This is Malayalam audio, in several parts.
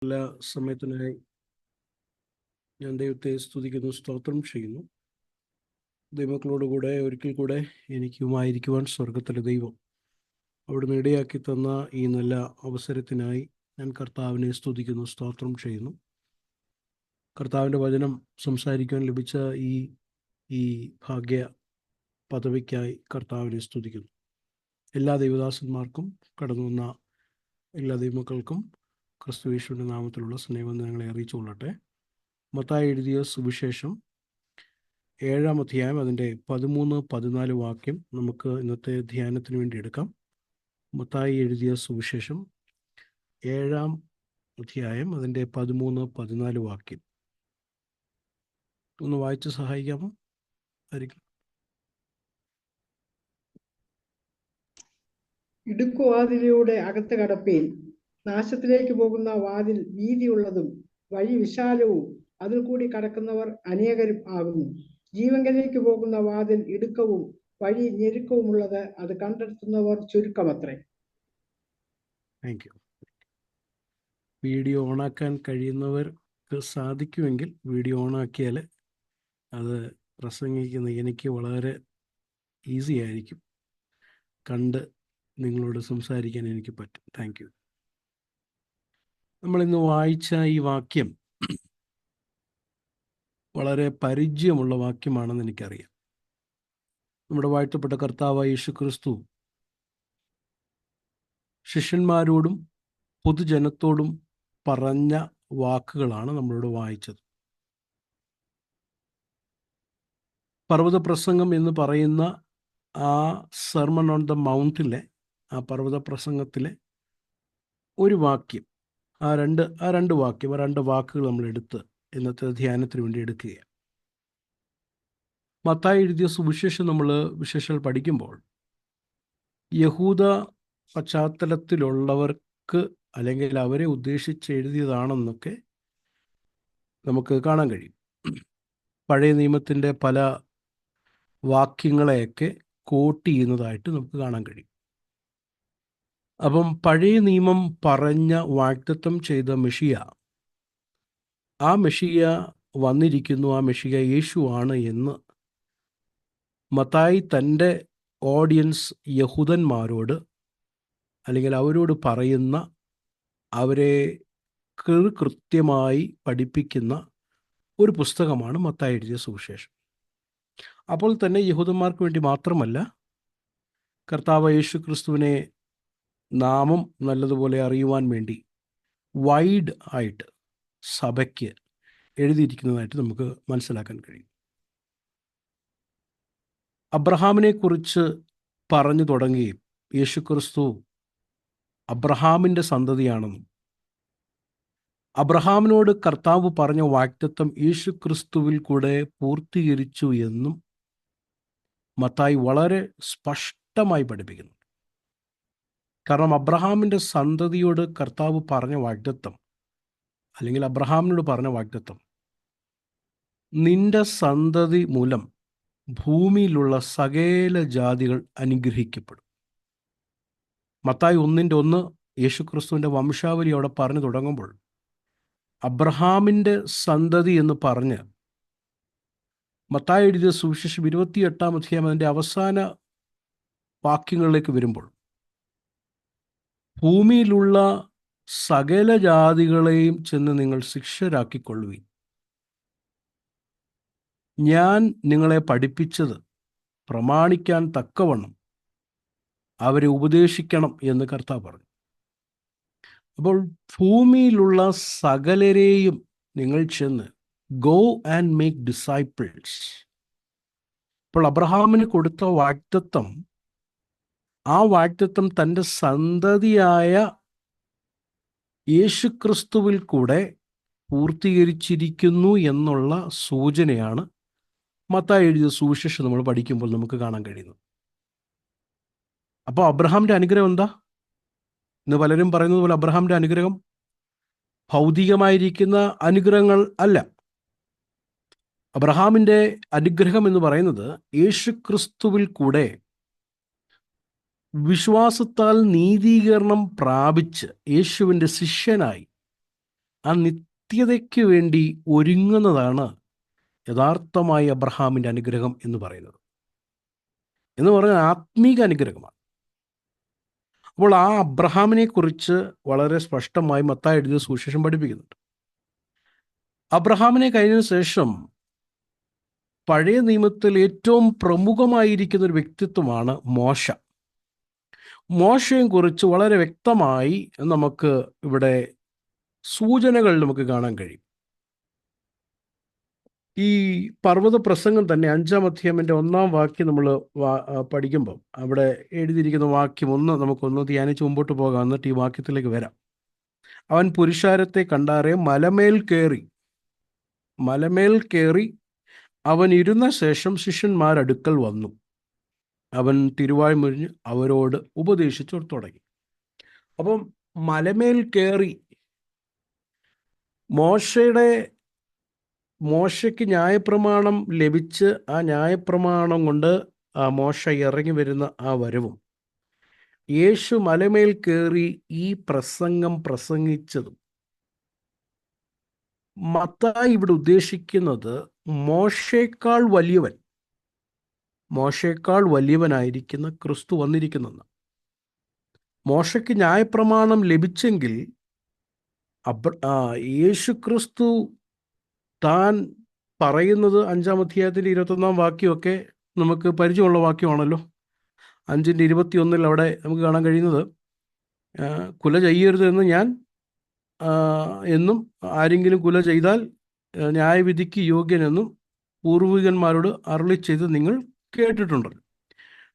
എല്ലാ സമയത്തിനായി ഞാൻ ദൈവത്തെ സ്തുതിക്കുന്നു, സ്തോത്രം ചെയ്യുന്നു. ദൈവമക്കളോടുകൂടെ ഒരിക്കൽ കൂടെ എനിക്കുമായിരിക്കുവാൻ സ്വർഗത്തിലെ ദൈവം അവിടുന്ന് ഇടയാക്കി തന്ന ഈ നല്ല അവസരത്തിനായി ഞാൻ കർത്താവിനെ സ്തുതിക്കുന്നു, സ്തോത്രം ചെയ്യുന്നു. കർത്താവിൻ്റെ വചനം സംസാരിക്കാൻ ലഭിച്ച ഈ ഭാഗ്യ പദവിക്കായി കർത്താവിനെ സ്തുതിക്കുന്നു. എല്ലാ ദൈവദാസന്മാർക്കും കടന്നു വന്ന എല്ലാ ദൈവമക്കൾക്കും ക്രിസ്തുയേശുവിൻ്റെ നാമത്തിലുള്ള സ്നേഹവന്ദനങ്ങളെ അറിയിച്ചുകൊള്ളട്ടെ. മത്തായി എഴുതിയ സുവിശേഷം 7-ാം അധ്യായം അതിൻ്റെ 13-14 വാക്യം നമുക്ക് ഇന്നത്തെ ധ്യാനത്തിന് വേണ്ടി എടുക്കാം. മത്തായി എഴുതിയ സുവിശേഷം 7-ാം അധ്യായം അതിൻ്റെ 13-14 വാക്യം ഒന്ന് വായിച്ച് സഹായിക്കാമോ? ആയിരിക്കും. ഇടുക്കുവാതിലൂടെ അകത്ത് കടപ്പീൻ. നാശത്തിലേക്ക് പോകുന്ന വാതിൽ വീതിയുള്ളതും വഴി വിശാലവും അതിൽ കൂടി കടക്കുന്നവർ അനേകരും ആകുന്നു. ജീവങ്കലേക്ക് പോകുന്ന വാതിൽ ഇടുക്കവും വഴി ഞെരുക്കവുമുള്ളത്, അത് കണ്ടെത്തുന്നവർ ചുരുക്കമത്രേ. Thank you. വീഡിയോ ഓണാക്കാൻ കഴിയുന്നവർക്ക് സാധിക്കുമെങ്കിൽ വീഡിയോ ഓണാക്കിയാൽ അത് പ്രസംഗിക്കുന്ന എനിക്ക് വളരെ ഈസി ആയിരിക്കും. കണ്ട് നിങ്ങളോട് സംസാരിക്കാൻ എനിക്ക് പറ്റും. Thank you. നമ്മളിന്ന് വായിച്ച ഈ വാക്യം വളരെ പരിചയമുള്ള വാക്യമാണെന്ന് എനിക്കറിയാം. നമ്മുടെ വാഴ്ത്തപ്പെട്ട കർത്താവായ യേശുക്രിസ്തു ശിഷ്യന്മാരോടും പൊതുജനത്തോടും പറഞ്ഞ വാക്കുകളാണ് നമ്മളിവിടെ വായിച്ചത്. പർവ്വത പ്രസംഗം എന്ന് പറയുന്ന ആ സെർമൺ ഓൺ ദ മൗണ്ടിലെ ആ പർവ്വത പ്രസംഗത്തിലെ ഒരു വാക്യം, ആ രണ്ട് വാക്കുകൾ നമ്മൾ എടുത്ത് ഇന്നത്തെ ധ്യാനത്തിന് വേണ്ടി എടുക്കുകയാണ്. മത്തായി എഴുതിയ സുവിശേഷം നമ്മൾ വിശേഷാൽ പഠിക്കുമ്പോൾ യഹൂദ പശ്ചാത്തലത്തിലുള്ളവർക്ക് അല്ലെങ്കിൽ അവരെ ഉദ്ദേശിച്ച് എഴുതിയതാണെന്നൊക്കെ നമുക്ക് കാണാൻ കഴിയും. പഴയ നിയമത്തിൻ്റെ പല വാക്യങ്ങളെയൊക്കെ കോട്ട് ചെയ്യുന്നതായിട്ട് നമുക്ക് കാണാൻ കഴിയും. അപ്പം പഴയ നിയമം പറഞ്ഞ വാഗ്ദത്തം ചെയ്ത മെഷിയ, ആ മെഷിയ വന്നിരിക്കുന്നു, ആ മെഷിയ യേശുവാണ് എന്ന് മത്തായി തൻ്റെ ഓഡിയൻസ് യഹൂദന്മാരോട് അല്ലെങ്കിൽ അവരോട് പറയുന്ന, അവരെ കൃത്യമായി പഠിപ്പിക്കുന്ന ഒരു പുസ്തകമാണ് മത്തായി എഴുതിയ സുവിശേഷം. അപ്പോൾ തന്നെ യഹൂദന്മാർക്ക് വേണ്ടി മാത്രമല്ല, കർത്താവ് യേശു ക്രിസ്തുവിനെ നാമം നല്ലതുപോലെ അറിയുവാൻ വേണ്ടി വൈഡ് ആയിട്ട് സഭയ്ക്ക് എഴുതിയിരിക്കുന്നതായിട്ട് നമുക്ക് മനസ്സിലാക്കാൻ കഴിയും. അബ്രഹാമിനെ കുറിച്ച് പറഞ്ഞു തുടങ്ങുകയും യേശുക്രിസ്തു അബ്രഹാമിൻ്റെ സന്തതിയാണെന്നും അബ്രഹാമിനോട് കർത്താവ് പറഞ്ഞ വാഗ്ദത്തം യേശുക്രിസ്തുവിൽ കൂടെ പൂർത്തീകരിച്ചു എന്നും മത്തായി വളരെ സ്പഷ്ടമായി പഠിപ്പിക്കുന്നു. കാരണം അബ്രഹാമിൻ്റെ സന്തതിയോട് കർത്താവ് പറഞ്ഞ വാഗ്ദത്തം, അല്ലെങ്കിൽ അബ്രഹാമിനോട് പറഞ്ഞ വാഗ്ദത്തം, നിന്റെ സന്തതി മൂലം ഭൂമിയിലുള്ള സകല ജാതികൾ അനുഗ്രഹിക്കപ്പെടും. മത്തായി 1:1 യേശുക്രിസ്തുവിൻ്റെ വംശാവലി അവിടെ പറഞ്ഞു തുടങ്ങുമ്പോൾ അബ്രഹാമിൻ്റെ സന്തതി എന്ന് പറഞ്ഞ് മത്തായി എഴുതിയ സുവിശേഷം 28-ാം അധ്യായം അതിൻ്റെ അവസാന വാക്യങ്ങളിലേക്ക് വരുമ്പോൾ ഭൂമിയിലുള്ള സകല ജാതികളെയും ചെന്ന് നിങ്ങൾ ശിഷ്യരാക്കിക്കൊള്ളുവിൻ, ഞാൻ നിങ്ങളെ പഠിപ്പിച്ചത് പ്രമാണിക്കാൻ തക്കവണ്ണം അവരെ ഉപദേശിക്കണം എന്ന് കർത്താവ് പറഞ്ഞു. അപ്പോൾ ഭൂമിയിലുള്ള സകലരെയും നിങ്ങൾ ചെന്ന് ഗോ ആൻഡ് മേക്ക് ഡിസൈപ്പിൾസ്. അപ്പോൾ അബ്രഹാമിന് കൊടുത്ത വാഗ്ദത്തം, ആ വാഗ്ദത്തം തൻ്റെ സന്തതിയായ യേശുക്രിസ്തുവിൽ കൂടെ പൂർത്തീകരിച്ചിരിക്കുന്നു എന്നുള്ള സൂചനയാണ് മത്തായി എഴുതിയ സുവിശേഷം നമ്മൾ പഠിക്കുമ്പോൾ നമുക്ക് കാണാൻ കഴിയുന്നത്. അപ്പോൾ അബ്രഹാമിൻ്റെ അനുഗ്രഹം എന്താ? ഇന്ന് പലരും പറയുന്നത് പോലെ അബ്രഹാമിൻ്റെ അനുഗ്രഹം ഭൗതികമായിരിക്കുന്ന അനുഗ്രഹങ്ങൾ അല്ല. അബ്രഹാമിൻ്റെ അനുഗ്രഹം എന്ന് പറയുന്നത് യേശുക്രിസ്തുവിൽ കൂടെ വിശ്വാസത്താൽ നീതീകരണം പ്രാപിച്ച് യേശുവിൻ്റെ ശിഷ്യനായി ആ നിത്യതയ്ക്ക് വേണ്ടി ഒരുങ്ങുന്നതാണ് യഥാർത്ഥമായ അബ്രഹാമിൻ്റെ അനുഗ്രഹം എന്ന് പറയുന്നത്. എന്ന് പറഞ്ഞാൽ ആത്മീക അനുഗ്രഹമാണ്. അപ്പോൾ ആ അബ്രഹാമിനെ കുറിച്ച് വളരെ സ്പഷ്ടമായി മത്തായി എഴുതിയ സുവിശേഷം പഠിപ്പിക്കുന്നുണ്ട്. അബ്രഹാമിനെ കഴിഞ്ഞതിന് ശേഷം പഴയ നിയമത്തിൽ ഏറ്റവും പ്രമുഖമായിരിക്കുന്ന ഒരു വ്യക്തിത്വമാണ് മോശ. മോശയെ കുറിച്ച് വളരെ വ്യക്തമായി നമുക്ക് ഇവിടെ സൂചനകൾ നമുക്ക് കാണാൻ കഴിയും. ഈ പർവ്വത പ്രസംഗം തന്നെ 5-ാം അധ്യായത്തിൻ്റെ 1-ാം വാക്യം നമ്മൾ പഠിക്കുമ്പം അവിടെ എഴുതിയിരിക്കുന്ന വാക്യം നമുക്കൊന്ന് ധ്യാനിച്ച് മുമ്പോട്ട് പോകാം, എന്നിട്ട് ഈ വാക്യത്തിലേക്ക് വരാം. അവൻ പുരുഷാരത്തെ കണ്ടാറെ മലമേൽ കയറി അവൻ ഇരുന്ന ശേഷം ശിഷ്യന്മാരടുക്കൽ വന്നു. അവൻ തിരുവായ് മുറിഞ്ഞ് അവരോട് ഉപദേശിച്ചു തുടങ്ങി. അപ്പം മലമേൽ കയറി മോശയ്ക്ക് ന്യായപ്രമാണം ലഭിച്ച് ആ ന്യായപ്രമാണം കൊണ്ട് ആ മോശ ഇറങ്ങി വരുന്ന ആ വരവും, യേശു മലമേൽ കയറി ഈ പ്രസംഗം പ്രസംഗിച്ചതും, മത്തായി ഇവിടെ ഉദ്ദേശിക്കുന്നത് മോശയേക്കാൾ വലിയവനായിരിക്കുന്ന ക്രിസ്തു വന്നിരിക്കുന്നെന്ന്. മോശയ്ക്ക് ന്യായപ്രമാണം ലഭിച്ചെങ്കിൽ യേശു ക്രിസ്തു താൻ പറയുന്നത് 5-ാം അധ്യായത്തിൻ്റെ 21-ാം വാക്യമൊക്കെ നമുക്ക് പരിചയമുള്ള വാക്യമാണല്ലോ. 5:21 അവിടെ നമുക്ക് കാണാൻ കഴിയുന്നത്, കുല ചെയ്യരുത് എന്ന് ഞാൻ എന്നും ആരെങ്കിലും കുല ചെയ്താൽ ന്യായവിധിക്ക് യോഗ്യനെന്നും പൂർവികന്മാരോട് അരുളി ചെയ്ത് നിങ്ങൾ കേട്ടിട്ടുണ്ടല്ലോ.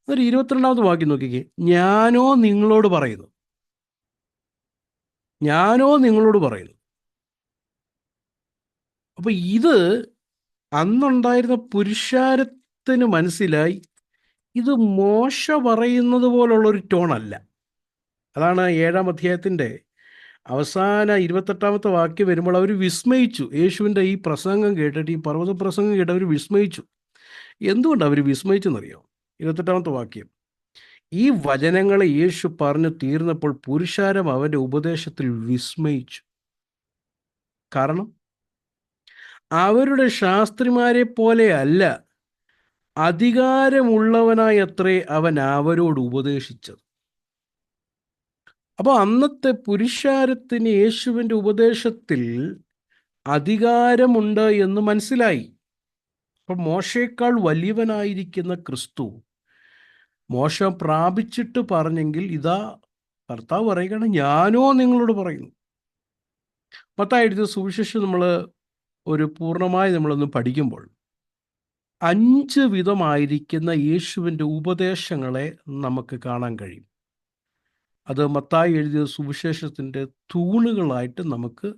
അതൊരു 22-ാമത് വാക്യം നോക്കിക്കേ, ഞാനോ നിങ്ങളോട് പറയുന്നു. അപ്പൊ ഇത് അന്നുണ്ടായിരുന്ന പുരുഷാരത്തിന് മനസ്സിലായി, ഇത് മോശ പറയുന്നത് പോലുള്ളൊരു ടോണല്ല. അതാണ് 7-ാം അധ്യായത്തിൻ്റെ അവസാന 28-ാമത്തെ വാക്യം വരുമ്പോൾ അവർ വിസ്മയിച്ചു. യേശുവിൻ്റെ ഈ പ്രസംഗം കേട്ടിട്ട്, ഈ പർവ്വത പ്രസംഗം കേട്ട് അവർ വിസ്മയിച്ചു. എന്തുകൊണ്ടാണ് അവർ വിസ്മയിച്ചെന്നറിയോ? 28-ാമത്തെ വാക്യം, ഈ വചനങ്ങളെ യേശു പറഞ്ഞു തീർന്നപ്പോൾ പുരുഷാരം അവൻ്റെ ഉപദേശത്തിൽ വിസ്മയിച്ചു. കാരണം അവരുടെ ശാസ്ത്രിമാരെ പോലെയല്ല, അധികാരമുള്ളവനായത്രേ അവൻ അവരോട് ഉപദേശിച്ചത്. അപ്പോൾ അന്നത്തെ പുരുഷാരത്തിന് യേശുവിൻ്റെ ഉപദേശത്തിൽ അധികാരമുണ്ട് എന്ന് മനസ്സിലായി. അപ്പം മോശയേക്കാൾ വലിയവനായിരിക്കുന്ന ക്രിസ്തു മോശ പ്രാപിച്ചിട്ട് പറഞ്ഞെങ്കിൽ, ഇതാ കർത്താവ് പറയുകയാണ്, ഞാനോ നിങ്ങളോട് പറയുന്നു. മത്തായി എഴുതിയ സുവിശേഷം പൂർണ്ണമായി നമ്മളൊന്ന് പഠിക്കുമ്പോൾ 5 വിധമായിരിക്കുന്ന യേശുവിൻ്റെ ഉപദേശങ്ങളെ നമുക്ക് കാണാൻ കഴിയും. അത് മത്തായി എഴുതിയ സുവിശേഷത്തിൻ്റെ തൂണുകളായിട്ട് നമുക്ക്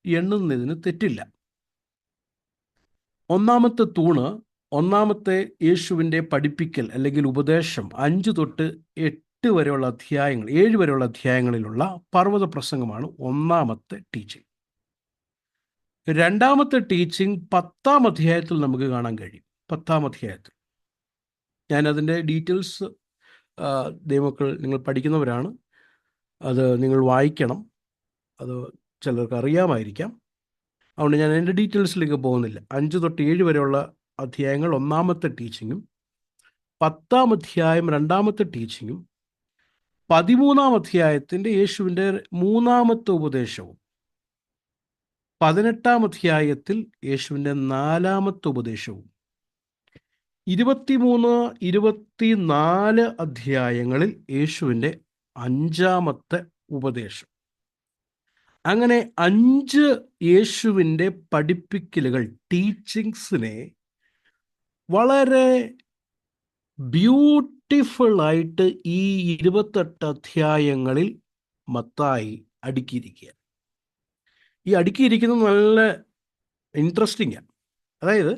എണ്ണുന്നതിന് തെറ്റില്ല. ഒന്നാമത്തെ തൂണ്, ഒന്നാമത്തെ യേശുവിൻ്റെ പഠിപ്പിക്കൽ അല്ലെങ്കിൽ ഉപദേശം 5 തൊട്ട് 8 വരെയുള്ള അധ്യായങ്ങൾ, 7 വരെയുള്ള അധ്യായങ്ങളിലുള്ള പർവ്വത പ്രസംഗമാണ് ഒന്നാമത്തെ ടീച്ചിങ്. രണ്ടാമത്തെ ടീച്ചിങ് 10-ാം അധ്യായത്തിൽ നമുക്ക് കാണാൻ കഴിയും. 10-ാം അധ്യായത്തിൽ ഞാനതിൻ്റെ ഡീറ്റെയിൽസ്, ദൈവമക്കൾ നിങ്ങൾ പഠിക്കുന്നവരാണ്, അത് നിങ്ങൾ വായിക്കണം. അത് ചിലർക്ക് അറിയാമായിരിക്കാം, അതുകൊണ്ട് ഞാൻ എൻ്റെ ഡീറ്റെയിൽസിലേക്ക് പോകുന്നില്ല. 5 തൊട്ട് 7 വരെയുള്ള അധ്യായങ്ങൾ ഒന്നാമത്തെ ടീച്ചിങ്ങും, 10-ാം അധ്യായം രണ്ടാമത്തെ ടീച്ചിങ്ങും, 13-ാം അധ്യായത്തിൻ്റെ യേശുവിൻ്റെ 3-ാമത്തെ ഉപദേശവും, 18-ാം അധ്യായത്തിൽ യേശുവിൻ്റെ 4-ാമത്തെ ഉപദേശവും, 23-24 അധ്യായങ്ങളിൽ യേശുവിൻ്റെ 5-ാമത്തെ ഉപദേശം. അങ്ങനെ 5 യേശുവിൻ്റെ പഠിപ്പിക്കലുകൾ, ടീച്ചിങ്സിനെ വളരെ ബ്യൂട്ടിഫുള്ളായിട്ട് ഈ 28 അധ്യായങ്ങളിൽ മത്തായി അടുക്കിയിരിക്കുക. ഈ അടുക്കിയിരിക്കുന്നത് നല്ല ഇൻട്രസ്റ്റിംഗ് ആണ്. അതായത്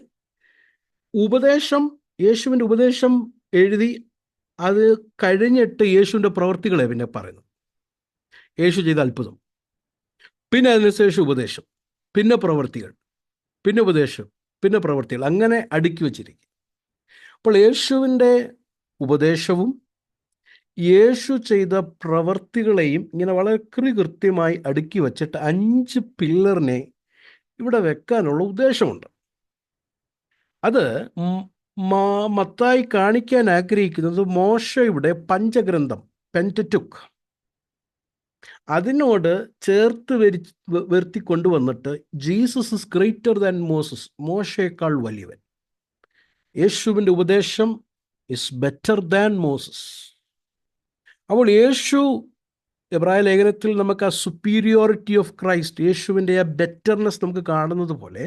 യേശുവിൻ്റെ ഉപദേശം എഴുതി അത് കഴിഞ്ഞിട്ട് യേശുവിൻ്റെ പ്രവൃത്തികളെ പിന്നെ പറയുന്നു. യേശു ചെയ്ത അത്ഭുതം, പിന്നെ അതിനുശേഷം ഉപദേശം, പിന്നെ പ്രവൃത്തികൾ, പിന്നെ ഉപദേശം, പിന്നെ പ്രവൃത്തികൾ, അങ്ങനെ അടുക്കി വച്ചിരിക്കും. അപ്പോൾ യേശുവിൻ്റെ ഉപദേശവും യേശു ചെയ്ത പ്രവർത്തികളെയും ഇങ്ങനെ വളരെ കൃത്യമായി അടുക്കി വച്ചിട്ട് 5 പില്ലറിനെ ഇവിടെ വെക്കാനുള്ള ഉദ്ദേശമുണ്ട്. അത് മത്തായി കാണിക്കാൻ ആഗ്രഹിക്കുന്നത് മോശയുടെ പഞ്ചഗ്രന്ഥം പെന്ററ്റുക്ക് അതിനോട് ചേർത്ത് വരുത്തി കൊണ്ടുവന്നിട്ട് Jesus is greater than Moses, മോശയേക്കാൾ വലിയവൻ. യേശുവിൻ്റെ ഉപദേശം ഇസ് ബെറ്റർ ദാൻ മോസസ്. അപ്പോൾ യേശു, എബ്രായ ലേഖനത്തിൽ നമുക്ക് ആ സുപ്പീരിയോറിറ്റി ഓഫ് ക്രൈസ്റ്റ്, യേശുവിൻ്റെ ആ ബെറ്റർനെസ് നമുക്ക് കാണുന്നത് പോലെ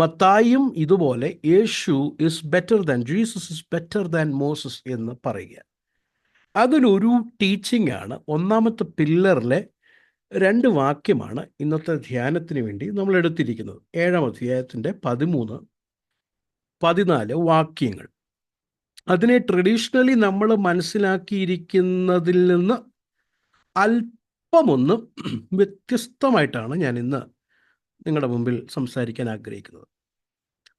മത്തായും ഇതുപോലെ Yeshu is better than, Jesus is better than Moses എന്ന് പറയുക. അതിലൊരു ടീച്ചിങ് ആണ്. ഒന്നാമത്തെ പില്ലറിലെ 2 വാക്യമാണ് ഇന്നത്തെ ധ്യാനത്തിന് വേണ്ടി നമ്മൾ എടുത്തിരിക്കുന്നത്. 7-ാം അധ്യായത്തിൻ്റെ 13, 14 വാക്യങ്ങൾ. അതിനെ ട്രഡീഷണലി നമ്മൾ മനസ്സിലാക്കിയിരിക്കുന്നതിൽ നിന്ന് അല്പമൊന്ന് വ്യത്യസ്തമായിട്ടാണ് ഞാൻ ഇന്ന് നിങ്ങളുടെ മുമ്പിൽ സംസാരിക്കാൻ ആഗ്രഹിക്കുന്നത്.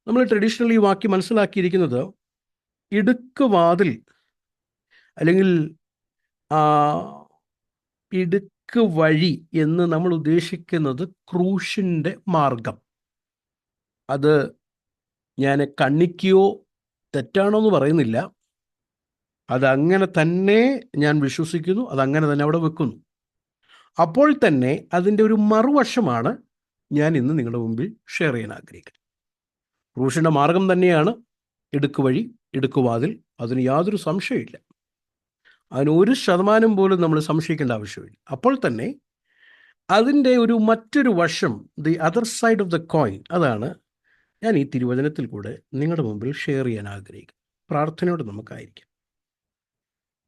നമ്മൾ ട്രഡീഷണലി ഈ വാക്യം മനസ്സിലാക്കിയിരിക്കുന്നത് ഇടുക്ക് വാതിൽ, അല്ലെങ്കിൽ ഇടുക്ക് വഴി എന്ന് നമ്മൾ ഉദ്ദേശിക്കുന്നത് ക്രൂശിൻ്റെ മാർഗം. അത് ഞാൻ കണ്ണിക്കുകയോ തെറ്റാണോ എന്ന് പറയുന്നില്ല, അതങ്ങനെ തന്നെ ഞാൻ വിശ്വസിക്കുന്നു, അതങ്ങനെ തന്നെ അവിടെ വെക്കുന്നു. അപ്പോൾ തന്നെ അതിൻ്റെ ഒരു മറുവശമാണ് ഞാൻ ഇന്ന് നിങ്ങളുടെ മുമ്പിൽ ഷെയർ ചെയ്യാൻ ആഗ്രഹിക്കുന്നത്. ക്രൂശിൻ്റെ മാർഗം തന്നെയാണ് ഇടുക്ക് വഴി, ഇടുക്കുവാതിൽ, അതിന് യാതൊരു സംശയമില്ല. അതിന് 1% പോലും നമ്മൾ സംശയിക്കേണ്ട ആവശ്യമില്ല. അപ്പോൾ തന്നെ അതിൻ്റെ മറ്റൊരു വശം, the other side of the coin, അതാണ് ഞാൻ ഈ തിരുവചനത്തിൽ കൂടെ നിങ്ങളുടെ മുമ്പിൽ ഷെയർ ചെയ്യാൻ ആഗ്രഹിക്കും. പ്രാർത്ഥനയോട് നമുക്കായിരിക്കാം.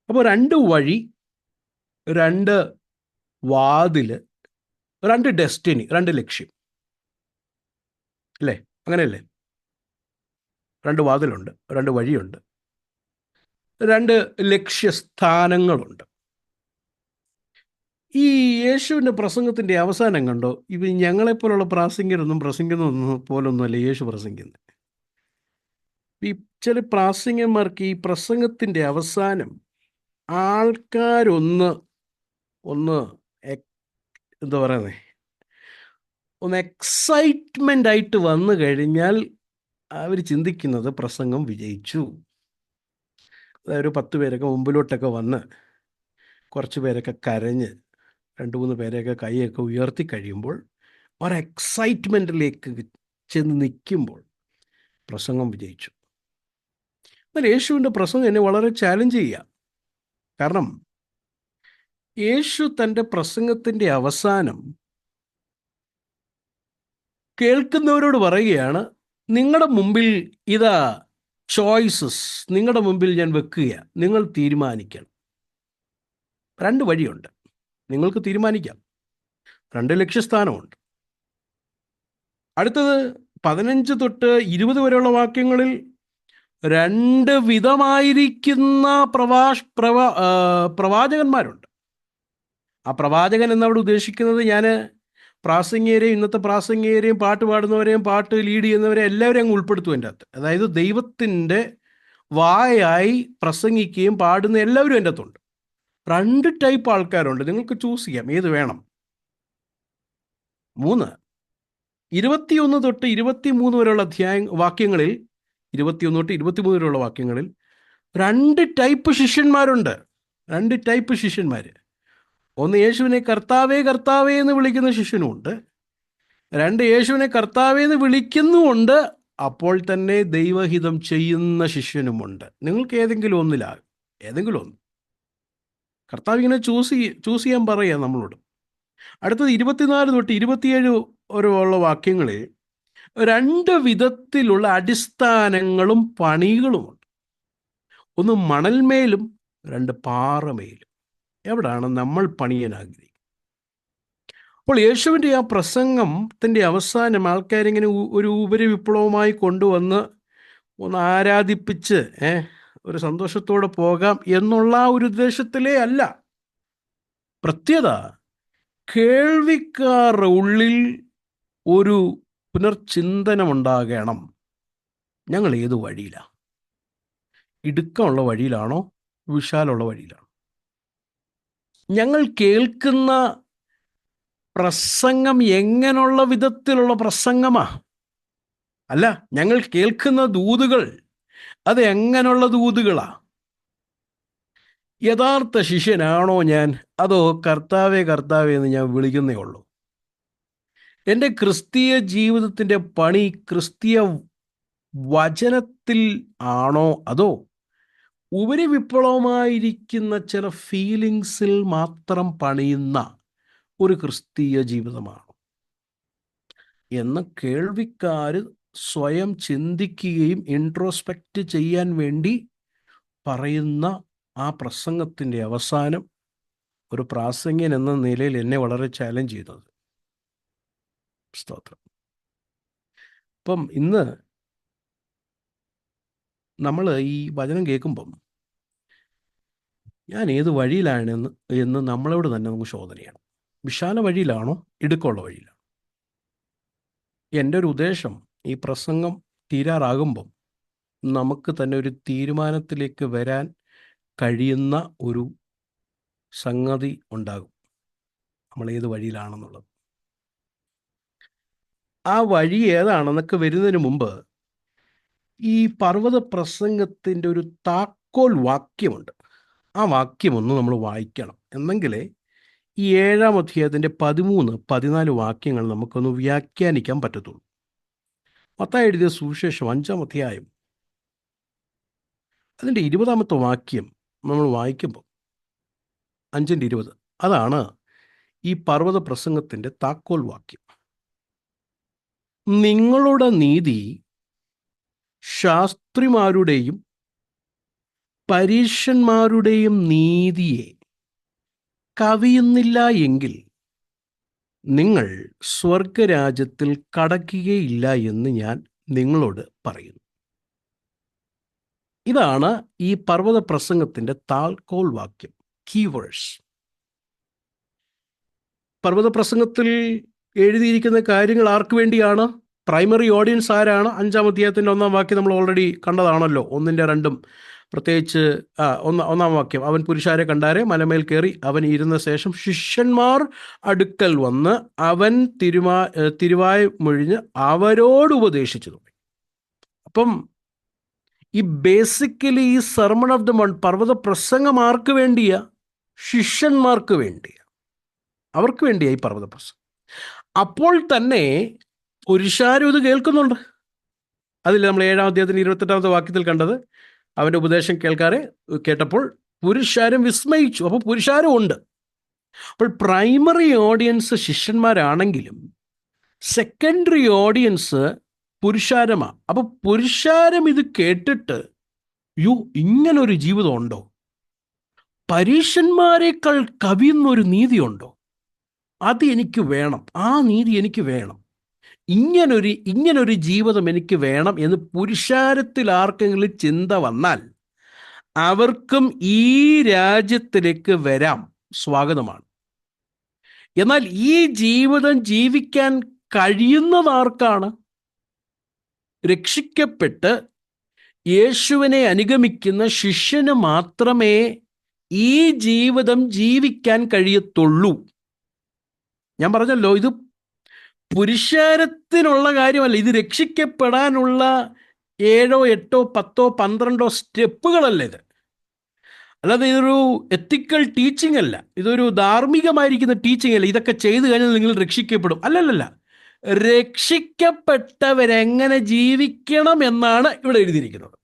അപ്പോൾ 2 വഴി, 2 വാതിൽ, 2 ഡെസ്റ്റിനി, 2 ലക്ഷ്യം അല്ലേ? അങ്ങനെയല്ലേ? 2 വാതിലുണ്ട്, 2 വഴിയുണ്ട്, 2 ലക്ഷ്യസ്ഥാനങ്ങളുണ്ട്. ഈ യേശുവിൻ്റെ പ്രസംഗത്തിൻ്റെ അവസാനം കണ്ടോ? ഇവ ഞങ്ങളെപ്പോലുള്ള പ്രാസംഗികരൊന്നും പ്രസംഗിക്കുന്നൊന്നും പോലൊന്നുമല്ല യേശു പ്രസംഗിക്കുന്നത്. ഈ ചില പ്രാസംഗന്മാർക്ക് ഈ പ്രസംഗത്തിൻ്റെ അവസാനം ആൾക്കാരൊന്ന് എന്താ പറയുന്നത്, എക്സൈറ്റ്മെൻ്റ് ആയിട്ട് വന്നു കഴിഞ്ഞാൽ അവർ ചിന്തിക്കുന്നത് പ്രസംഗം വിജയിച്ചു. അതായത് 10 പേരൊക്കെ മുമ്പിലോട്ടൊക്കെ വന്ന്, കുറച്ച് പേരൊക്കെ കരഞ്ഞ്, 2-3 പേരെയൊക്കെ കൈയൊക്കെ ഉയർത്തി കഴിയുമ്പോൾ, ഒരു എക്സൈറ്റ്മെൻറ്റിലേക്ക് ചെന്ന് നിൽക്കുമ്പോൾ പ്രസംഗം വിജയിച്ചു. എന്നാൽ യേശുവിൻ്റെ പ്രസംഗം എന്നെ വളരെ ചാലഞ്ച് ചെയ്യുക. കാരണം യേശു തൻ്റെ പ്രസംഗത്തിൻ്റെ അവസാനം കേൾക്കുന്നവരോട് പറയുകയാണ്, നിങ്ങളുടെ മുമ്പിൽ ഇതാ ചോയ്സസ്, നിങ്ങളുടെ മുമ്പിൽ ഞാൻ വെക്കുക, നിങ്ങൾ തീരുമാനിക്കണം. 2 വഴിയുണ്ട്, നിങ്ങൾക്ക് തീരുമാനിക്കാം. 2 ലക്ഷ്യസ്ഥാനമുണ്ട്. അടുത്തത് 15 തൊട്ട് 20 വരെയുള്ള വാക്യങ്ങളിൽ 2 വിധമായിരിക്കുന്ന പ്രവാചകന്മാരുണ്ട്. ആ പ്രവാചകൻ എന്നവിടെ ഉദ്ദേശിക്കുന്നത്, ഞാൻ പ്രാസംഗികരെയും ഇന്നത്തെ പ്രാസംഗികരെയും പാട്ട് പാടുന്നവരെയും പാട്ട് ലീഡ് ചെയ്യുന്നവരെയും എല്ലാവരെയും അങ്ങ് ഉൾപ്പെടുത്തും എൻ്റെ അകത്ത്. അതായത് ദൈവത്തിൻ്റെ വായായി പ്രസംഗിക്കുകയും പാടുന്ന എല്ലാവരും എൻ്റെ അകത്തുണ്ട്. 2 ടൈപ്പ് ആൾക്കാരുണ്ട്. നിങ്ങൾക്ക് ചൂസ് ചെയ്യാം ഏത് വേണം. 3, 21 തൊട്ട് 23 വരെയുള്ള വാക്യങ്ങളിൽ 21 തൊട്ട് 23 വരെയുള്ള വാക്യങ്ങളിൽ 2 ടൈപ്പ് ശിഷ്യന്മാരുണ്ട്. 2 ടൈപ്പ് ശിഷ്യന്മാർ. ഒന്ന് യേശുവിനെ കർത്താവേ കർത്താവേ എന്ന് വിളിക്കുന്ന ശിഷ്യനുമുണ്ട്. 2 യേശുവിനെ കർത്താവേ എന്ന് വിളിക്കുന്നുമുണ്ട്, അപ്പോൾ തന്നെ ദൈവഹിതം ചെയ്യുന്ന ശിഷ്യനുമുണ്ട്. നിങ്ങൾക്ക് ഏതെങ്കിലും ഒന്നിലാകും, ഏതെങ്കിലും ഒന്ന്. കർത്താവ് ഇങ്ങനെ ചൂസ് ചെയ്യാൻ പറയുക നമ്മളോട്. അടുത്തത് 24 തൊട്ട് 27 വരെയുള്ള വാക്യങ്ങളിൽ 2 വിധത്തിലുള്ള അടിസ്ഥാനങ്ങളും പണികളുമുണ്ട്. ഒന്ന് മണൽമേലും 2 പാറമേലും. എവിടാണ് നമ്മൾ പണിയാൻ ആഗ്രഹിക്കുന്നത്? അപ്പോൾ യേശുവിൻ്റെ ആ പ്രസംഗത്തിൻ്റെ അവസാനം ആൾക്കാരിങ്ങനെ ഒരു ഉപരിവിപ്ലവമായി കൊണ്ടുവന്ന് ഒന്ന് ആരാധിപ്പിച്ച് ഒരു സന്തോഷത്തോടെ പോകാം എന്നുള്ള ഒരു ഉദ്ദേശത്തിലേ അല്ല. പ്രത്യേകത, കേൾവിക്കാരുടെ ഉള്ളിൽ ഒരു പുനർചിന്തനമുണ്ടാകണം. ഞങ്ങൾ ഏത് വഴിയിലാണ്? ഇടുക്കമുള്ള വഴിയിലാണോ, വിശാലമുള്ള വഴിയിലാണോ? ഞങ്ങൾ കേൾക്കുന്ന പ്രസംഗം എങ്ങനെയുള്ള വിധത്തിലുള്ള പ്രസംഗമാ? അല്ല, ഞങ്ങൾ കേൾക്കുന്ന ദൂതുകൾ അത് എങ്ങനെയുള്ള ദൂതുകളാ? യഥാർത്ഥ ശിഷ്യനാണോ ഞാൻ, അതോ കർത്താവേ കർത്താവേ എന്ന് ഞാൻ വിളിക്കുന്നേ ഉള്ളൂ? എൻ്റെ ക്രിസ്തീയ ജീവിതത്തിൻ്റെ പണി ക്രിസ്തീയ വചനത്തിൽ ആണോ, അതോ ഉപരിവിപ്ലവമായിരിക്കുന്ന ചില ഫീലിങ്സിൽ മാത്രം പണിയുന്ന ഒരു ക്രിസ്തീയ ജീവിതമാണോ എന്ന് കേൾവിക്കാർ സ്വയം ചിന്തിക്കുകയും ഇൻട്രോസ്പെക്റ്റ് ചെയ്യാൻ വേണ്ടി പറയുന്ന ആ പ്രസംഗത്തിൻ്റെ അവസാനം ഒരു പ്രാസംഗ്യൻ എന്ന നിലയിൽ എന്നെ വളരെ ചാലഞ്ച് ചെയ്തത്. സ്തോത്രം. അപ്പം ഇന്ന് നമ്മൾ ഈ വചനം കേൾക്കുമ്പം ഞാൻ ഏത് വഴിയിലാണെന്ന് എന്ന് നമ്മളോട് തന്നെ നമുക്ക് ശോധനയാണ്. വിശാല വഴിയിലാണോ, ഇടുക്കമുള്ള വഴിയിലാണോ? എൻ്റെ ഒരു ഉദ്ദേശം, ഈ പ്രസംഗം തീരാറാകുമ്പം നമുക്ക് തന്നെ ഒരു തീരുമാനത്തിലേക്ക് വരാൻ കഴിയുന്ന ഒരു സംഗതി ഉണ്ടാകും, നമ്മൾ ഏത് വഴിയിലാണെന്നുള്ളത്. ആ വഴി ഏതാണെന്നൊക്കെ വരുന്നതിന് മുമ്പ് ഈ പർവ്വത പ്രസംഗത്തിൻ്റെ ഒരു താക്കോൽ വാക്യമുണ്ട്. ആ വാക്യം ഒന്ന് നമ്മൾ വായിക്കണം. എന്നെങ്കിലേ ഈ 7-ാം അധ്യായത്തിൻ്റെ 13-14 വാക്യങ്ങൾ നമുക്കൊന്ന് വ്യാഖ്യാനിക്കാൻ പറ്റത്തുള്ളൂ. മത്തായി എഴുതിയ സുവിശേഷം 5-ാം അധ്യായം അതിൻ്റെ 20-ാമത്തെ വാക്യം നമ്മൾ വായിക്കുമ്പോൾ 5:20, അതാണ് ഈ പർവ്വത പ്രസംഗത്തിൻ്റെ താക്കോൽ വാക്യം. നിങ്ങളുടെ നീതി ശാസ്ത്രിമാരുടെയും പരീശന്മാരുടെയും നീതിയെ കവിയുന്നില്ല എങ്കിൽ നിങ്ങൾ സ്വർഗരാജ്യത്തിൽ കടക്കുകയില്ല എന്ന് ഞാൻ നിങ്ങളോട് പറയുന്നു. ഇതാണ് ഈ പർവ്വത പ്രസംഗത്തിൻ്റെ താക്കോൽ വാക്യം, കീവേഴ്സ്. പർവ്വത പ്രസംഗത്തിൽ എഴുതിയിരിക്കുന്ന കാര്യങ്ങൾ ആർക്ക് വേണ്ടിയാണ്? പ്രൈമറി ഓഡിയൻസ് ആരാണ്? 5-ാം അധ്യായത്തിൻ്റെ 1-ാം വാക്യം നമ്മൾ ഓൾറെഡി കണ്ടതാണല്ലോ. 1-ന്റെ 2-ഉം പ്രത്യേകിച്ച് 1-ാം വാക്യം, അവൻ പുരുഷാരെ കണ്ടാരെ മലമേൽ കയറി അവൻ ഇരുന്ന ശേഷം ശിഷ്യന്മാർ അടുക്കൽ വന്ന് അവൻ തിരുവായ് മൊഴിഞ്ഞ് അവരോട് ഉപദേശിച്ചു തുടങ്ങി. അപ്പം ഈ ബേസിക്കലി ഈ സെർമൺ ഓഫ് ദ മൗണ്ട്, പർവ്വത പ്രസംഗം ആർക്ക് വേണ്ടിയാ? ശിഷ്യന്മാർക്ക് വേണ്ടിയാ, അവർക്ക് വേണ്ടിയാ ഈ പർവ്വത പ്രസംഗം. അപ്പോൾ തന്നെ പുരുഷാരും ഇത് കേൾക്കുന്നുണ്ട്. അതിൽ നമ്മൾ 7-ാം അധ്യായത്തിന് 28-ാമത്തെ വാക്യത്തിൽ കണ്ടത്, അവൻ്റെ ഉപദേശം കേട്ടപ്പോൾ പുരുഷാരും വിസ്മയിച്ചു. അപ്പോൾ പുരുഷാരും ഉണ്ട്. അപ്പോൾ പ്രൈമറി ഓഡിയൻസ് ശിഷ്യന്മാരാണെങ്കിലും സെക്കൻഡറി ഓഡിയൻസ് പുരുഷാരമാണ്. അപ്പോൾ പുരുഷാരം ഇത് കേട്ടിട്ട്, ഇങ്ങനൊരു ജീവിതം ഉണ്ടോ? പരീശന്മാരെക്കാൾ കവിയുന്നൊരു നീതിയുണ്ടോ? അത് എനിക്ക് വേണം, ആ നീതി എനിക്ക് വേണം, ഇങ്ങനൊരു ജീവിതം എനിക്ക് വേണം എന്ന് പുരുഷാരത്തിൽ ആർക്കെങ്കിലും ചിന്ത വന്നാൽ അവർക്കും ഈ രാജ്യത്തിലേക്ക് വരാം, സ്വാഗതമാണ്. എന്നാൽ ഈ ജീവിതം ജീവിക്കാൻ കഴിയുന്നതാർക്കാണ്? രക്ഷിക്കപ്പെട്ട് യേശുവിനെ അനുഗമിക്കുന്ന ശിഷ്യന് മാത്രമേ ഈ ജീവിതം ജീവിക്കാൻ കഴിയത്തുള്ളൂ. ഞാൻ പറഞ്ഞല്ലോ, ഇത് പുരുഷാരത്തിനുള്ള കാര്യമല്ല, ഇത് രക്ഷിക്കപ്പെടാനുള്ള 7, 8, 10, 12 സ്റ്റെപ്പുകളല്ല ഇത്. അല്ലാതെ ഇതൊരു എത്തിക്കൽ ടീച്ചിങ് അല്ല, ഇതൊരു ധാർമ്മികമായിരിക്കുന്ന ടീച്ചിങ് അല്ല. ഇതൊക്കെ ചെയ്തു കഴിഞ്ഞാൽ നിങ്ങൾ രക്ഷിക്കപ്പെടും. അല്ലല്ല, രക്ഷിക്കപ്പെട്ടവരെങ്ങനെ ജീവിക്കണം എന്നാണ് ഇവിടെ എഴുതിയിരിക്കുന്നത്.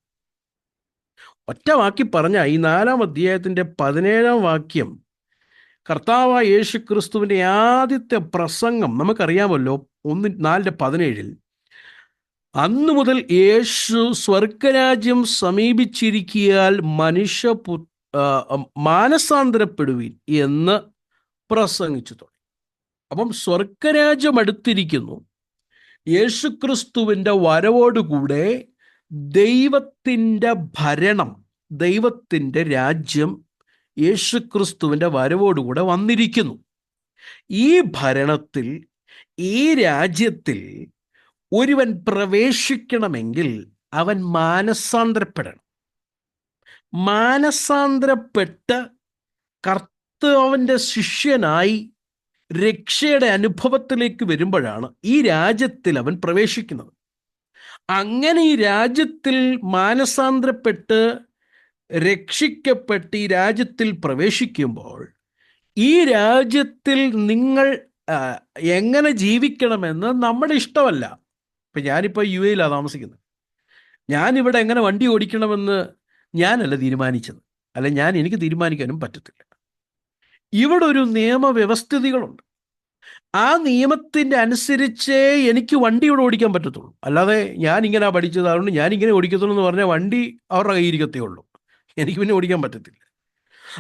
ഒറ്റ വാക്കി പറഞ്ഞാൽ ഈ 4-ാം അധ്യായത്തിൻ്റെ 17-ാം വാക്യം, കർത്താവായ യേശു ക്രിസ്തുവിൻ്റെ ആദ്യത്തെ പ്രസംഗം നമുക്കറിയാമല്ലോ. 4:17 അന്നു മുതൽ യേശു സ്വർഗരാജ്യം സമീപിച്ചിരിക്കിയാൽ മാനസാന്തരപ്പെടുവിൻ എന്ന് പ്രസംഗിച്ചു തുടങ്ങി. അപ്പം സ്വർഗരാജ്യം അടുത്തിരിക്കുന്നു. യേശുക്രിസ്തുവിൻ്റെ വരവോടുകൂടെ ദൈവത്തിൻ്റെ ഭരണം, ദൈവത്തിൻ്റെ രാജ്യം യേശുക്രിസ്തുവിൻ്റെ വരവോടുകൂടെ വന്നിരിക്കുന്നു. ഈ ഭരണത്തിൽ, ഈ രാജ്യത്തിൽ ഒരുവൻ പ്രവേശിക്കണമെങ്കിൽ അവൻ മാനസാന്തരപ്പെടണം. മാനസാന്തരപ്പെട്ട് കർത്താവിൻ്റെ ശിഷ്യനായി രക്ഷയുടെ അനുഭവത്തിലേക്ക് വരുമ്പോഴാണ് ഈ രാജ്യത്തിൽ അവൻ പ്രവേശിക്കുന്നത്. അങ്ങനെ ഈ രാജ്യത്തിൽ മാനസാന്തരപ്പെട്ട് രക്ഷിക്കപ്പെട്ട് ഈ രാജ്യത്തിൽ പ്രവേശിക്കുമ്പോൾ ഈ രാജ്യത്തിൽ നിങ്ങൾ എങ്ങനെ ജീവിക്കണമെന്ന് നമ്മുടെ ഇഷ്ടമല്ല. ഇപ്പം ഞാനിപ്പോൾ UAE താമസിക്കുന്നത്. ഞാനിവിടെ എങ്ങനെ വണ്ടി ഓടിക്കണമെന്ന് ഞാനല്ല തീരുമാനിച്ചത്, അല്ല എനിക്ക് തീരുമാനിക്കാനും പറ്റത്തില്ല. ഇവിടെ ഒരു നിയമവ്യവസ്ഥിതികളുണ്ട്. ആ നിയമത്തിൻ്റെ അനുസരിച്ചേ എനിക്ക് വണ്ടി ഇവിടെ ഓടിക്കാൻ പറ്റത്തുള്ളൂ. അല്ലാതെ ഞാനിങ്ങനെ പഠിച്ചത് അതുകൊണ്ട് ഞാനിങ്ങനെ ഓടിക്കത്തുള്ളൂ എന്ന് പറഞ്ഞാൽ വണ്ടി അവരുടെ കയ്യിരിക്കത്തേ ഉള്ളൂ, എനിക്ക് പിന്നെ ഓടിക്കാൻ പറ്റത്തില്ല.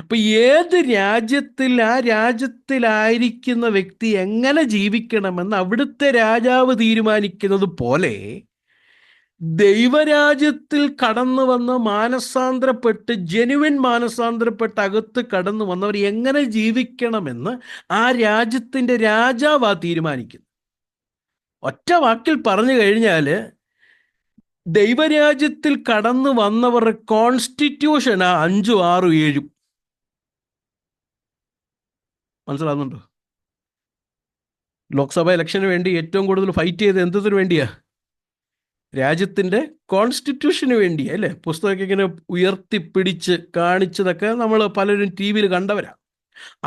അപ്പം ഏത് രാജ്യത്തിൽ ആ രാജ്യത്തിലായിരിക്കുന്ന വ്യക്തി എങ്ങനെ ജീവിക്കണമെന്ന് അവിടുത്തെ രാജാവ് തീരുമാനിക്കുന്നത് പോലെ ദൈവരാജ്യത്തിൽ കടന്നു വന്ന് മാനസാന്തരപ്പെട്ട് ജെനുവിൻ മാനസാന്തരപ്പെട്ട് അകത്ത് കടന്നു വന്നവർ എങ്ങനെ ജീവിക്കണമെന്ന് ആ രാജ്യത്തിൻ്റെ രാജാവ് തീരുമാനിക്കുന്നു. ഒറ്റ വാക്കിൽ പറഞ്ഞു കഴിഞ്ഞാൽ ദൈവരാജ്യത്തിൽ കടന്നു വന്നവരുടെ കോൺസ്റ്റിറ്റ്യൂഷനാ 5, 6, 7. മനസ്സിലാകുന്നുണ്ടോ? ലോക്സഭ ഇലക്ഷന് വേണ്ടി ഏറ്റവും കൂടുതൽ ഫൈറ്റ് ചെയ്ത് എന്തിനു വേണ്ടിയാ? രാജ്യത്തിൻ്റെ കോൺസ്റ്റിറ്റ്യൂഷന് വേണ്ടിയാ, അല്ലേ? പുസ്തകമൊക്കെ ഇങ്ങനെ ഉയർത്തിപ്പിടിച്ച് കാണിച്ചതൊക്കെ നമ്മൾ പലരും TV കണ്ടവരാ.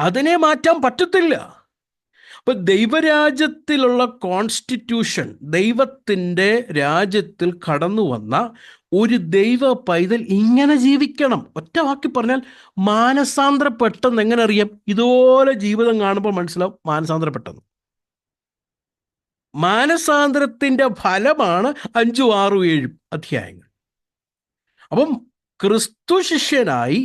അതിനെ മാറ്റാൻ പറ്റത്തില്ല. അപ്പം ദൈവരാജ്യത്തിലുള്ള കോൺസ്റ്റിറ്റ്യൂഷൻ, ദൈവത്തിൻ്റെ രാജ്യത്തിൽ കടന്നു വന്ന ഒരു ദൈവ പൈതൽ ഇങ്ങനെ ജീവിക്കണം. ഒറ്റ വാക്കി പറഞ്ഞാൽ മാനസാന്തരപ്പെട്ടെന്ന് എങ്ങനെ അറിയാം? ഇതുപോലെ ജീവിതം കാണുമ്പോൾ മനസ്സിലാവും മാനസാന്തരപ്പെട്ടെന്ന്. മാനസാന്തരത്തിൻ്റെ ഫലമാണ് 5, 6, 7 അധ്യായങ്ങൾ. അപ്പം ക്രിസ്തു ശിഷ്യനായി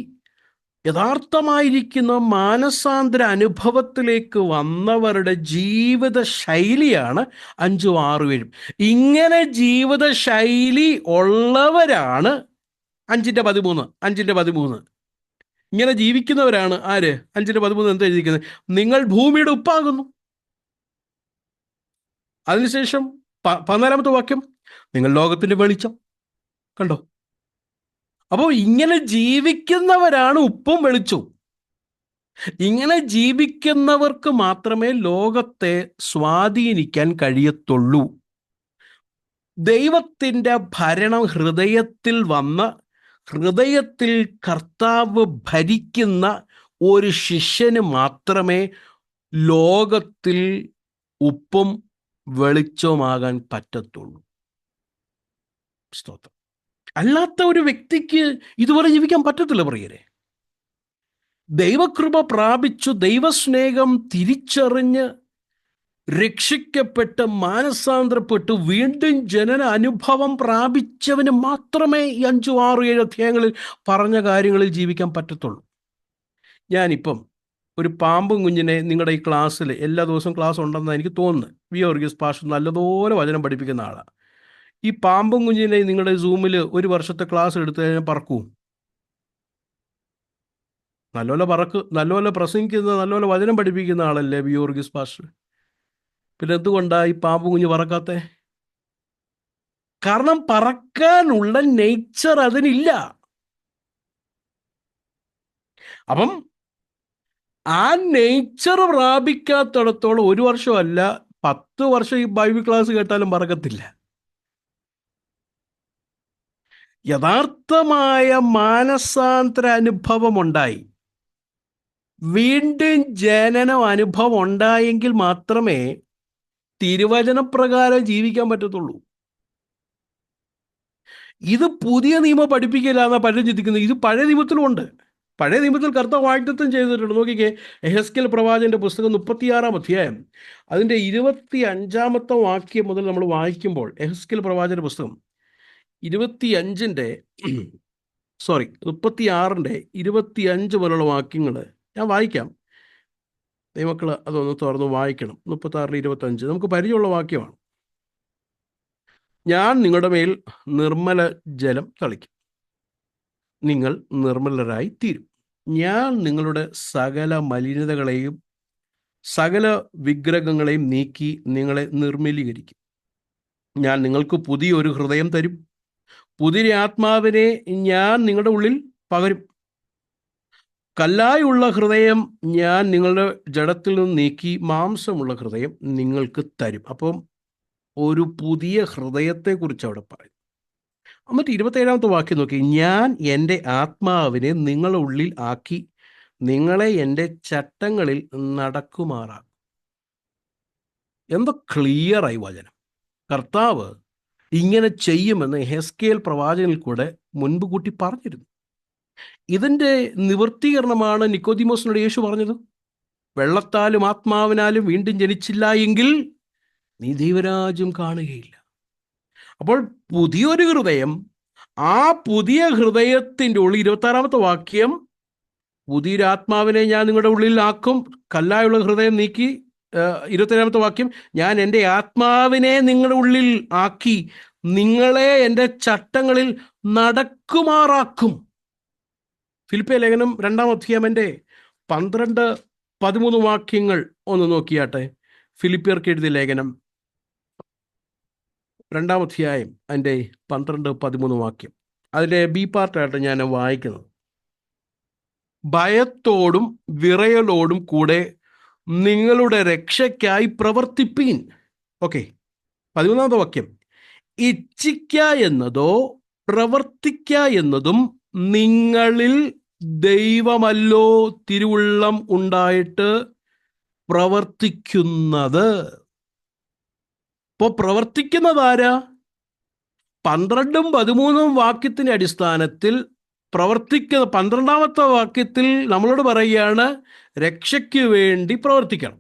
യഥാർത്ഥമായിരിക്കുന്ന മാനസാന്തര അനുഭവത്തിലേക്ക് വന്നവരുടെ ജീവിത ശൈലിയാണ് 5, 6, 7. ഇങ്ങനെ ജീവിത ശൈലി ഉള്ളവരാണ് 5:13. ഇങ്ങനെ ജീവിക്കുന്നവരാണ് ആര്? 5:13 എന്താ എഴുതിയിരിക്കുന്നത്? നിങ്ങൾ ഭൂമിയുടെ ഉപ്പാകുന്നു. അതിനുശേഷം 14-ാമത്തെ വാക്യം, നിങ്ങൾ ലോകത്തിൻ്റെ വെളിച്ചം. കണ്ടോ? അപ്പോൾ ഇങ്ങനെ ജീവിക്കുന്നവരാണ് ഉപ്പും വെളിച്ചവും. ഇങ്ങനെ ജീവിക്കുന്നവർക്ക് മാത്രമേ ലോകത്തെ സ്വാധീനിക്കാൻ കഴിയത്തുള്ളൂ. ദൈവത്തിൻ്റെ ഭരണം ഹൃദയത്തിൽ വന്ന, ഹൃദയത്തിൽ കർത്താവ് ഭരിക്കുന്ന ഒരു ശിഷ്യന് മാത്രമേ ലോകത്തിൽ ഉപ്പും വെളിച്ചവുമാകാൻ പറ്റത്തുള്ളൂ. സ്തോത്രം. അല്ലാത്ത ഒരു വ്യക്തിക്ക് ഇതുപോലെ ജീവിക്കാൻ പറ്റത്തില്ല പ്രിയരെ. ദൈവകൃപ പ്രാപിച്ചു ദൈവസ്നേഹം തിരിച്ചറിഞ്ഞ് രക്ഷിക്കപ്പെട്ട് മാനസാന്തരപ്പെട്ട് വീണ്ടും ജനന അനുഭവം പ്രാപിച്ചവന് മാത്രമേ ഈ 5, 6, 7 അധ്യായങ്ങളിൽ പറഞ്ഞ കാര്യങ്ങളിൽ ജീവിക്കാൻ പറ്റത്തുള്ളൂ. ഞാനിപ്പം ഒരു പാമ്പും കുഞ്ഞിനെ നിങ്ങളുടെ ഈ ക്ലാസ്സിൽ എല്ലാ ദിവസവും ക്ലാസ് ഉണ്ടെന്ന് എനിക്ക് തോന്നുന്നു. വർഗീസ് പാസ്റ്റർ നല്ലതുപോലെ വചനം പഠിപ്പിക്കുന്ന ആളാണ്. ഈ പാമ്പും കുഞ്ഞിനെ നിങ്ങളുടെ സൂമിൽ 1 വർഷത്തെ ക്ലാസ് എടുത്തു കഴിഞ്ഞാൽ പറക്കൂ? നല്ലപോലെ പ്രസംഗിക്കുന്ന, നല്ലപോലെ വചനം പഠിപ്പിക്കുന്ന ആളല്ലേ വർഗീസ് പാസ്റ്റർ. പിന്നെ എന്തുകൊണ്ടാണ് ഈ പാമ്പും കുഞ്ഞ് പറക്കാത്തെ? കാരണം പറക്കാനുള്ള നേച്ചർ അതിനില്ല. അപ്പം ആ നേച്ചർ പ്രാപിക്കാത്തിടത്തോളം 1 വർഷമല്ല 10 വർഷം ഈ ബൈബിൾ ക്ലാസ് കേട്ടാലും പറക്കത്തില്ല. യഥാർത്ഥമായ മാനസാന്തര അനുഭവം ഉണ്ടായി, വീണ്ടും ജനനം അനുഭവം ഉണ്ടായെങ്കിൽ മാത്രമേ തിരുവചനപ്രകാരം ജീവിക്കാൻ പറ്റത്തുള്ളൂ. ഇത് പുതിയ നിയമം പഠിപ്പിക്കില്ലാന്നാ പലരും ചിന്തിക്കുന്നത്. ഇത് പഴയ നിയമത്തിലുമുണ്ട്. പഴയ നിയമത്തിൽ കർത്താവ് വാഗ്ദത്തം ചെയ്തിട്ടുണ്ട്. നോക്കിക്കേ, യെഹെസ്കേൽ പ്രവാചകന്റെ പുസ്തകം 36-ാം അധ്യായം അതിൻ്റെ 25-ാമത്തെ വാക്യം മുതൽ നമ്മൾ വായിക്കുമ്പോൾ, യെഹെസ്കേൽ പ്രവാചകന്റെ പുസ്തകം 36-ന്റെ 25 മുതലുള്ള വാക്യങ്ങൾ ഞാൻ വായിക്കാം. ദൈവമക്കൾ അതൊന്ന് തുറന്ന് വായിക്കണം. 36-25 നമുക്ക് പരിചയമുള്ള വാക്യമാണ്. ഞാൻ നിങ്ങളുടെ മേൽ നിർമ്മല ജലം തളിക്കും, നിങ്ങൾ നിർമ്മലരായി തീരും. ഞാൻ നിങ്ങളുടെ സകല മലിനതകളെയും സകല വിഗ്രഹങ്ങളെയും നീക്കി നിങ്ങളെ നിർമ്മലീകരിക്കും. ഞാൻ നിങ്ങൾക്ക് പുതിയൊരു ഹൃദയം തരും, പുതിയ ആത്മാവിനെ ഞാൻ നിങ്ങളുടെ ഉള്ളിൽ പകരും. കല്ലായുള്ള ഹൃദയം ഞാൻ നിങ്ങളുടെ ജഡത്തിൽ നിന്ന് നീക്കി മാംസമുള്ള ഹൃദയം നിങ്ങൾക്ക് തരും. അപ്പം ഒരു പുതിയ ഹൃദയത്തെക്കുറിച്ച് അവിടെ പറയും. എന്നിട്ട് 27-ാമത്തെ വാക്യം നോക്കി, ഞാൻ എൻ്റെ ആത്മാവിനെ നിങ്ങളുടെ ഉള്ളിൽ ആക്കി നിങ്ങളെ എൻ്റെ ചട്ടങ്ങളിൽ നടക്കുമാറാക്കും. എന്തോ ക്ലിയറായി വചനം. കർത്താവ് ഇങ്ങനെ ചെയ്യുമെന്ന് ഹെസ്കേൽ പ്രവാചകനിൽ കൂടെ മുൻപ് കൂട്ടി പറഞ്ഞിരുന്നു. ഇതിൻ്റെ നിവൃത്തീകരണമാണ് നിക്കോദിമോസിനോട് യേശു പറഞ്ഞത്. വെള്ളത്താലും ആത്മാവിനാലും വീണ്ടും ജനിച്ചില്ല എങ്കിൽ നീ ദൈവരാജ്യം കാണുകയില്ല. അപ്പോൾ പുതിയൊരു ഹൃദയം, ആ പുതിയ ഹൃദയത്തിൻ്റെ ഉള്ളിൽ 26-ാമത്തെ വാക്യം, പുതിയൊരു ആത്മാവിനെ ഞാൻ നിങ്ങളുടെ ഉള്ളിൽ ആക്കും, കല്ലായുള്ള ഹൃദയം നീക്കി. 27-ാമത്തെ വാക്യം, ഞാൻ എൻ്റെ ആത്മാവിനെ നിങ്ങളുടെ ഉള്ളിൽ ആക്കി നിങ്ങളെ എൻ്റെ ചട്ടങ്ങളിൽ നടക്കുമാറാക്കും. ഫിലിപ്പിയ ലേഖനം 2-ാം അധ്യായത്തിൻ്റെ 12-13 വാക്യങ്ങൾ ഒന്ന് നോക്കിയാട്ടെ. ഫിലിപ്പിയർക്ക് എഴുതിയ ലേഖനം 2-ാം അധ്യായം അതിൻ്റെ 12-13 വാക്യം. അതിൻ്റെ ബി പാർട്ടായിട്ട് ഞാൻ വായിക്കുന്നത്. ഭയത്തോടും വിറയലോടും കൂടെ നിങ്ങളുടെ രക്ഷയ്ക്കായി പ്രവർത്തിപ്പീൻ. ഓക്കെ, 13-ാമത്തെ വാക്യം, ഇച്ഛിക്ക എന്നതോ പ്രവർത്തിക്ക എന്നതും നിങ്ങളിൽ ദൈവമല്ലോ തിരുവുള്ളം ഉണ്ടായിട്ട് പ്രവർത്തിക്കുന്നത്. ഇപ്പോൾ പ്രവർത്തിക്കുന്നതാരാ? 12-13 വാക്യത്തിൻ്റെ അടിസ്ഥാനത്തിൽ പ്രവർത്തിക്കുന്ന 12-ാമത്തെ വാക്യത്തിൽ നമ്മളോട് പറയുകയാണ് രക്ഷയ്ക്ക് വേണ്ടി പ്രവർത്തിക്കണം.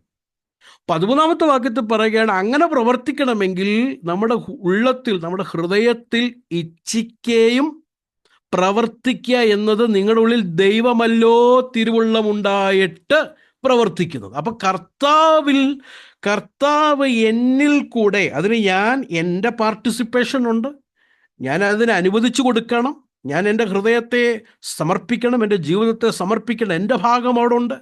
13-ാമത്തെ വാക്യത്തിൽ പറയുകയാണ് അങ്ങനെ പ്രവർത്തിക്കണമെങ്കിൽ നമ്മുടെ ഉള്ളത്തിൽ, നമ്മുടെ ഹൃദയത്തിൽ ഇച്ഛിക്കുകയും പ്രവർത്തിക്കുക എന്നത് നിങ്ങളുടെ ഉള്ളിൽ ദൈവമല്ലോ തിരുവുള്ളമുണ്ടായിട്ട് പ്രവർത്തിക്കുന്നത്. അപ്പം കർത്താവ് എന്നിൽ കൂടെ, അതിന് ഞാൻ എൻ്റെ പാർട്ടിസിപ്പേഷൻ ഉണ്ട്, ഞാൻ അതിനെ അനുവദിച്ചു കൊടുക്കണം, ഞാൻ എൻ്റെ ഹൃദയത്തെ സമർപ്പിക്കണം, എൻ്റെ ജീവിതത്തെ സമർപ്പിക്കണം, എൻ്റെ ഭാഗം അവിടെ ഉണ്ട്.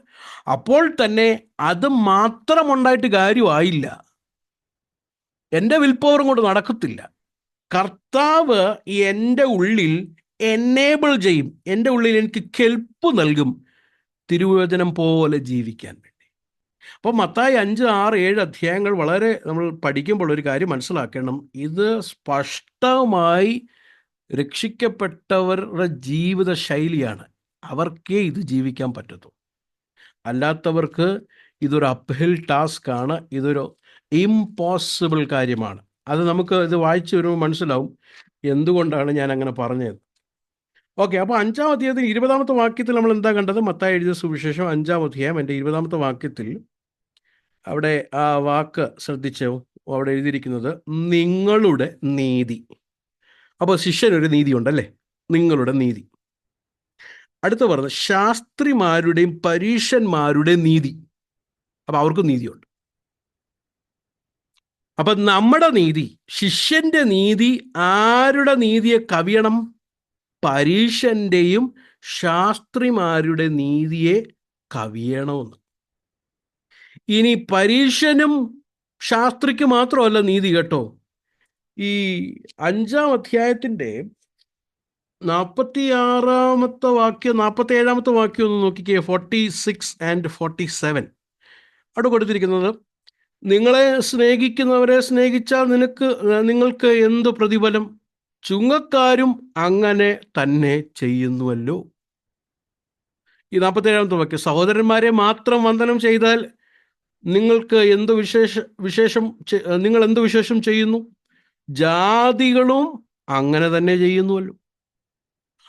അപ്പോൾ തന്നെ അത് മാത്രമുണ്ടായിട്ട് കാര്യമായില്ല, എൻ്റെ വിൽ പവറും കൊണ്ട് നടക്കത്തില്ല. കർത്താവ് എൻ്റെ ഉള്ളിൽ എനേബിൾ ചെയ്യും, എൻ്റെ ഉള്ളിൽ എനിക്ക് കെൽപ്പ് നൽകും തിരുവചനം പോലെ ജീവിക്കാൻ വേണ്ടി. അപ്പോൾ മത്തായി 5, 6, 7 അധ്യായങ്ങൾ വളരെ നമ്മൾ പഠിക്കുമ്പോൾ ഒരു കാര്യം മനസ്സിലാക്കണം. ഇത് സ്പഷ്ടമായി രക്ഷിക്കപ്പെട്ടവരുടെ ജീവിത ശൈലിയാണ്. അവർക്കേ ഇത് ജീവിക്കാൻ പറ്റത്തുള്ളൂ. അല്ലാത്തവർക്ക് ഇതൊരു അപ്ഹിൽ ടാസ്ക് ആണ്, ഇതൊരു ഇംപോസിബിൾ കാര്യമാണ്. അത് നമുക്ക് ഇത് വായിച്ചു വരുമ്പോൾ മനസ്സിലാവും എന്തുകൊണ്ടാണ് ഞാൻ അങ്ങനെ പറഞ്ഞത്. ഓക്കെ, അപ്പോൾ 5-ാം അധ്യായത്തിൽ 20-ാമത്തെ വാക്യത്തിൽ നമ്മൾ എന്താ കണ്ടത്? മത്തായി എഴുതിയ സുവിശേഷം 5-ാം അധ്യായം എൻ്റെ 20-ാമത്തെ വാക്യത്തിൽ അവിടെ ആ വാക്ക് ശ്രദ്ധിച്ചോ? അവിടെ എഴുതിയിരിക്കുന്നത് നിങ്ങളുടെ നീതി. അപ്പോൾ ശിഷ്യനൊരു നീതി ഉണ്ടല്ലേ, നിങ്ങളുടെ നീതി. അടുത്ത പറഞ്ഞ ശാസ്ത്രിമാരുടെയും പരീശന്മാരുടെയും നീതി. അപ്പം അവർക്കും നീതിയുണ്ട്. അപ്പം നമ്മുടെ നീതി, ശിഷ്യന്റെ നീതി ആരുടെ നീതിയെ കവിയണം? പരീശന്റെയും ശാസ്ത്രിമാരുടെ നീതിയെ കവിയണമെന്ന്. ഇനി പരീശനും ശാസ്ത്രിക്ക് മാത്രമല്ല നീതി കേട്ടോ. ഈ 5-ാം അധ്യായത്തിൻ്റെ 46-ാമത്തെ വാക്യം, 47-ാമത്തെ വാക്യം ഒന്ന് നോക്കിക്കേ. 46 and 47 അവിടെ കൊടുത്തിരിക്കുന്നത്, നിങ്ങളെ സ്നേഹിക്കുന്നവരെ സ്നേഹിച്ചാൽ നിങ്ങൾക്ക് എന്ത് പ്രതിഫലം? ചുങ്കക്കാരും അങ്ങനെ തന്നെ ചെയ്യുന്നുവല്ലോ. ഈ 47-ാമത്തെ വാക്യം, സഹോദരന്മാരെ മാത്രം വന്ദനം ചെയ്താൽ നിങ്ങൾക്ക് നിങ്ങൾ എന്ത് വിശേഷം ചെയ്യുന്നു? ജാതികളും അങ്ങനെ തന്നെ ചെയ്യുന്നുവല്ലോ.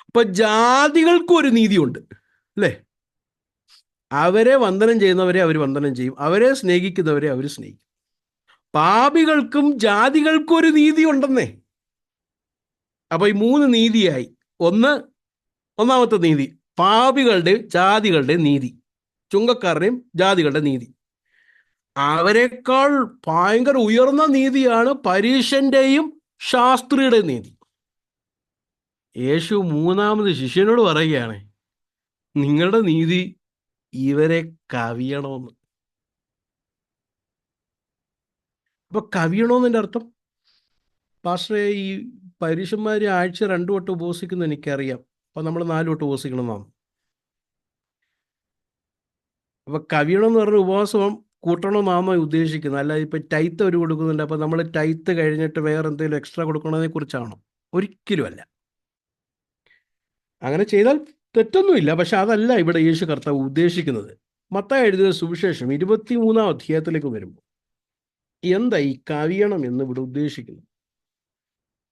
അപ്പൊ ജാതികൾക്കും ഒരു നീതിയുണ്ട് അല്ലേ? അവരെ വന്ദനം ചെയ്യുന്നവരെ അവർ വന്ദനം ചെയ്യും, അവരെ സ്നേഹിക്കുന്നവരെ അവർ സ്നേഹിക്കും. പാപികൾക്കും ജാതികൾക്കും ഒരു നീതി ഉണ്ടെന്നേ. അപ്പൊ ഈ 3 നീതിയായി. ഒന്നാമത്തെ നീതി പാപികളുടെ ജാതികളുടെ നീതി, ചുങ്കക്കാരുടെയും ജാതികളുടെ നീതി. അവരെക്കാൾ ഭയങ്കര ഉയർന്ന നീതിയാണ് പരീശന്റെയും ശാസ്ത്രിയുടെ നീതി. യേശു 3-ാമത് ശിഷ്യനോട് പറയുകയാണ്, നിങ്ങളുടെ നീതി ഇവരെ കവിയണമെന്ന്. അപ്പൊ കവിയണമെന്നതിൻ്റെ അർത്ഥം, പാസ്റ്ററെ ഈ പരീശന്മാർ ആഴ്ച 2 വട്ടം ഉപവസിക്കുന്ന എനിക്കറിയാം, അപ്പം നമ്മൾ 4 വട്ടം ഉപവസിക്കണമെന്നാണ്. അപ്പോൾ കവിയണം എന്ന് പറഞ്ഞ ഉപവാസം കൂട്ടണമെന്നാണോ ഉദ്ദേശിക്കുന്നത്? അല്ല ഇപ്പം ടൈത്ത് അവർ കൊടുക്കുന്നുണ്ട്, അപ്പോൾ നമ്മൾ ടൈത്ത് കഴിഞ്ഞിട്ട് വേറെ എന്തെങ്കിലും എക്സ്ട്രാ കൊടുക്കണതിനെ കുറിച്ചാണോ? ഒരിക്കലുമല്ല. അങ്ങനെ ചെയ്താൽ തെറ്റൊന്നുമില്ല, പക്ഷെ അതല്ല ഇവിടെ യേശു കർത്താവ് ഉദ്ദേശിക്കുന്നത്. മത്തായി എഴുതിയ സുവിശേഷം 23-ാം അധ്യായത്തിലേക്ക് വരുമ്പോൾ എന്താ ഈ കവിയണം എന്ന് ഇവിടെ ഉദ്ദേശിക്കുന്നത്?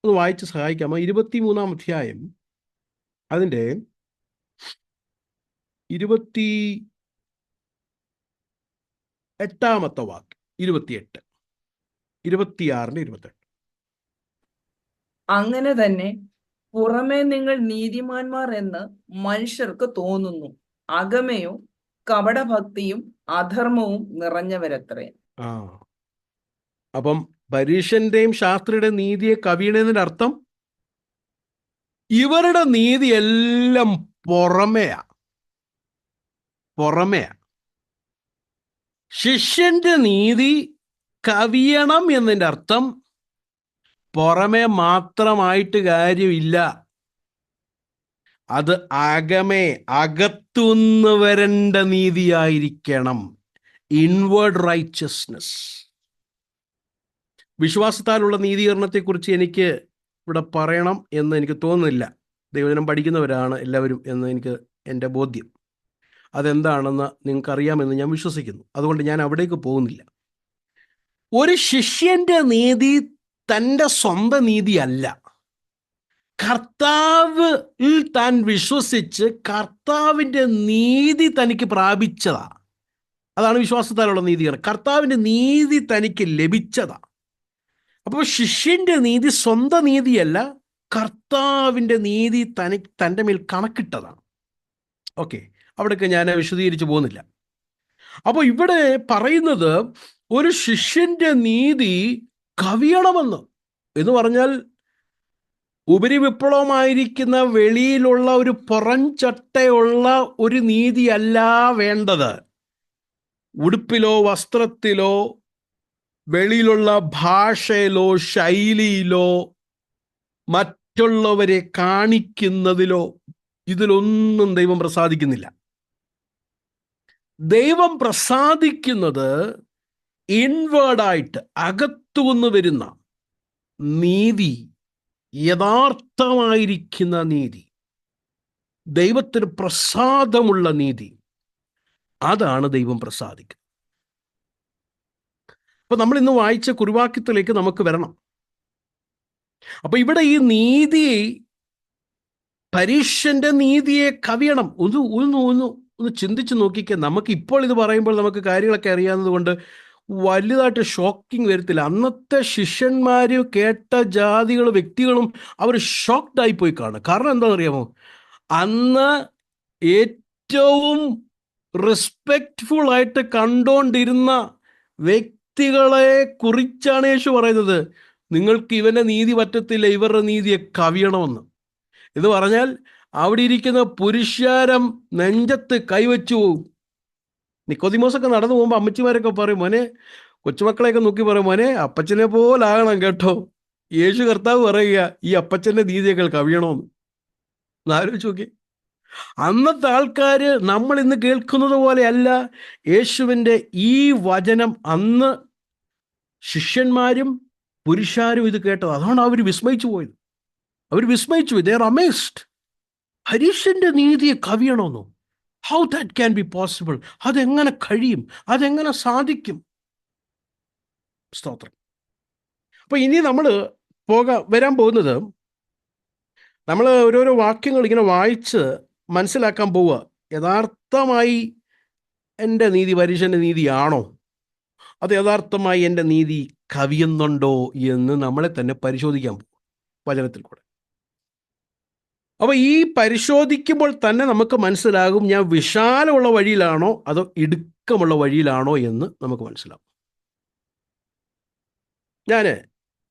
ഒന്ന് വായിച്ച് സഹായിക്കാമോ? 23-ാം അധ്യായം അതിൻ്റെ 28-ാമത്തെ വാക്യം, 28, 26-ന്റെ 28. അങ്ങനെ തന്നെ പുറമേ നിങ്ങൾ നീതിമാന്മാർ എന്ന് മനുഷ്യർക്ക് തോന്നുന്നു, അകമയോ കപടഭക്തിയും അധർമ്മവും നിറഞ്ഞവരത്രേ. അപ്പം പരീശന്റെയും ശാസ്ത്രിയുടെ നീതിയെ കവിയണതിന്റെ അർത്ഥം ഇവരുടെ നീതി എല്ലാം പുറമെയാ. ശിഷ്യന്റെ നീതി കവിയണം എന്നതിൻ്റെ അർത്ഥം പുറമെ മാത്രമായിട്ട് കാര്യമില്ല, അത് അകത്തുനിന്ന് വരേണ്ട നീതിയായിരിക്കണം. Inward righteousness. വിശ്വാസത്താലുള്ള നീതീകരണത്തെക്കുറിച്ച് എനിക്ക് ഇവിടെ പറയണം എന്ന് എനിക്ക് തോന്നുന്നില്ല. ദൈവജനം പഠിക്കുന്നവരാണ് എല്ലാവരും എന്ന് എൻ്റെ ബോധ്യം. അതെന്താണെന്ന് നിങ്ങൾക്കറിയാമെന്ന് ഞാൻ വിശ്വസിക്കുന്നു. അതുകൊണ്ട് ഞാൻ അവിടേക്ക് പോകുന്നില്ല. ഒരു ശിഷ്യന്റെ നീതി തൻ്റെ സ്വന്തം നീതിയല്ല, കർത്താവിൽ താൻ വിശ്വസിച്ച് കർത്താവിൻ്റെ നീതി തനിക്ക് പ്രാപിച്ചതാ. അതാണ് വിശ്വാസത്താലുള്ള നീതിയാണ്. കർത്താവിൻ്റെ നീതി തനിക്ക് ലഭിച്ചതാ. അപ്പോൾ ശിഷ്യന്റെ നീതി സ്വന്തം നീതിയല്ല, കർത്താവിൻ്റെ നീതി തൻ്റെ മേൽ കണക്കിട്ടതാണ്. ഓക്കെ, അവിടേക്ക് ഞാൻ വിശദീകരിച്ച് പോകുന്നില്ല. അപ്പോൾ ഇവിടെ പറയുന്നത് ഒരു ശിഷ്യന്റെ നീതി കവിയണമെന്ന് എന്ന് പറഞ്ഞാൽ ഉപരിവിപ്ലവമായിരിക്കുന്ന വെളിയിലുള്ള ഒരു പുറംചട്ടയുള്ള ഒരു നീതിയല്ല വേണ്ടത്. ഉടുപ്പിലോ വസ്ത്രത്തിലോ വെളിയിലുള്ള ഭാഷയിലോ ശൈലിയിലോ മറ്റുള്ളവരെ കാണിക്കുന്നതിലോ ഇതിലൊന്നും ദൈവം പ്രസാദിക്കുന്നില്ല. ദൈവം പ്രസാദിക്കുന്നത് ഇൻവേർഡായിട്ട് അകത്തുനിന്ന് വരുന്ന നീതി, യഥാർത്ഥമായിരിക്കുന്ന നീതി, ദൈവത്തിന് പ്രസാദമുള്ള നീതി, അതാണ് ദൈവം പ്രസാദിക്കുന്നത്. അപ്പൊ നമ്മൾ ഇന്ന് വായിച്ച കുറിവാക്യത്തിലേക്ക് നമുക്ക് വരണം. അപ്പൊ ഇവിടെ ഈ നീതി, പരീശന്റെ നീതിയെ കവിയണം. ഒന്ന് ചിന്തിച്ച് നോക്കിക്കേ. നമുക്ക് ഇപ്പോൾ ഇത് പറയുമ്പോൾ നമുക്ക് കാര്യങ്ങളൊക്കെ അറിയാവുന്നത് കൊണ്ട് വലുതായിട്ട് ഷോക്കിംഗ് വരത്തില്ല. അന്നത്തെ ശിഷ്യന്മാര് കേട്ട ജാതികളും വ്യക്തികളും അവർ ഷോക്ക്ഡായി പോയി കാണും. കാരണം എന്താണെന്നറിയാമോ? അന്ന് ഏറ്റവും റെസ്പെക്റ്റ്ഫുൾ ആയിട്ട് കണ്ടോണ്ടിരുന്ന വ്യക്തികളെ കുറിച്ചാണ് യേശു പറയുന്നത്, നിങ്ങൾക്ക് ഇവന്റെ നീതി പറ്റത്തില്ല, ഇവരുടെ നീതിയെ കവിയണമെന്ന്. എന്ന് പറഞ്ഞാൽ അവിടെ ഇരിക്കുന്ന പുരുഷാരം നെഞ്ചത്ത് കൈവച്ചു പോകും. നിക്കോദിമോസൊക്കെ നടന്നു പോകുമ്പോൾ അമ്മച്ചിമാരൊക്കെ പറയും, മോനെ, കൊച്ചുമക്കളെയൊക്കെ നോക്കി പറയും, മോനെ അപ്പച്ചനെ പോലാകണം കേട്ടോ. യേശു കർത്താവ് പറയുക ഈ അപ്പച്ചൻ്റെ നീതിയേക്കാൾ കവിയണമെന്ന്. ആലോചിച്ച് നോക്കി. അന്നത്തെ ആൾക്കാര് നമ്മൾ ഇന്ന് കേൾക്കുന്നത് പോലെയല്ല യേശുവിൻ്റെ ഈ വചനം. അന്ന് ശിഷ്യന്മാരും പുരുഷാരും ഇത് കേട്ടത്. അതാണ് അവർ വിസ്മയിച്ചു പോയത്. they are amazed. പരീശന്റെ നീതിയെ കവിയണമെന്നോ? How that can be possible? അതെങ്ങനെ കഴിയും? അതെങ്ങനെ സാധിക്കും? സ്തോത്രം. അപ്പൊ ഇനി നമ്മൾ വരാൻ പോകുന്നത്, നമ്മൾ ഓരോരോ വാക്യങ്ങൾ ഇങ്ങനെ വായിച്ച് മനസ്സിലാക്കാൻ പോവുക. യഥാർത്ഥമായി എൻ്റെ നീതി പരീശന്റെ നീതിയാണോ, അത് യഥാർത്ഥമായി എൻ്റെ നീതി കവിയുന്നുണ്ടോ എന്ന് നമ്മളെ തന്നെ പരിശോധിക്കാൻ പോകും വചനത്തിൽ കൂടെ. അപ്പോൾ ഈ പരിശോധിക്കുമ്പോൾ തന്നെ നമുക്ക് മനസ്സിലാകും ഞാൻ വിശാലമുള്ള വഴിയിലാണോ അതോ ഇടുക്കമുള്ള വഴിയിലാണോ എന്ന് നമുക്ക് മനസ്സിലാവും. ഞാൻ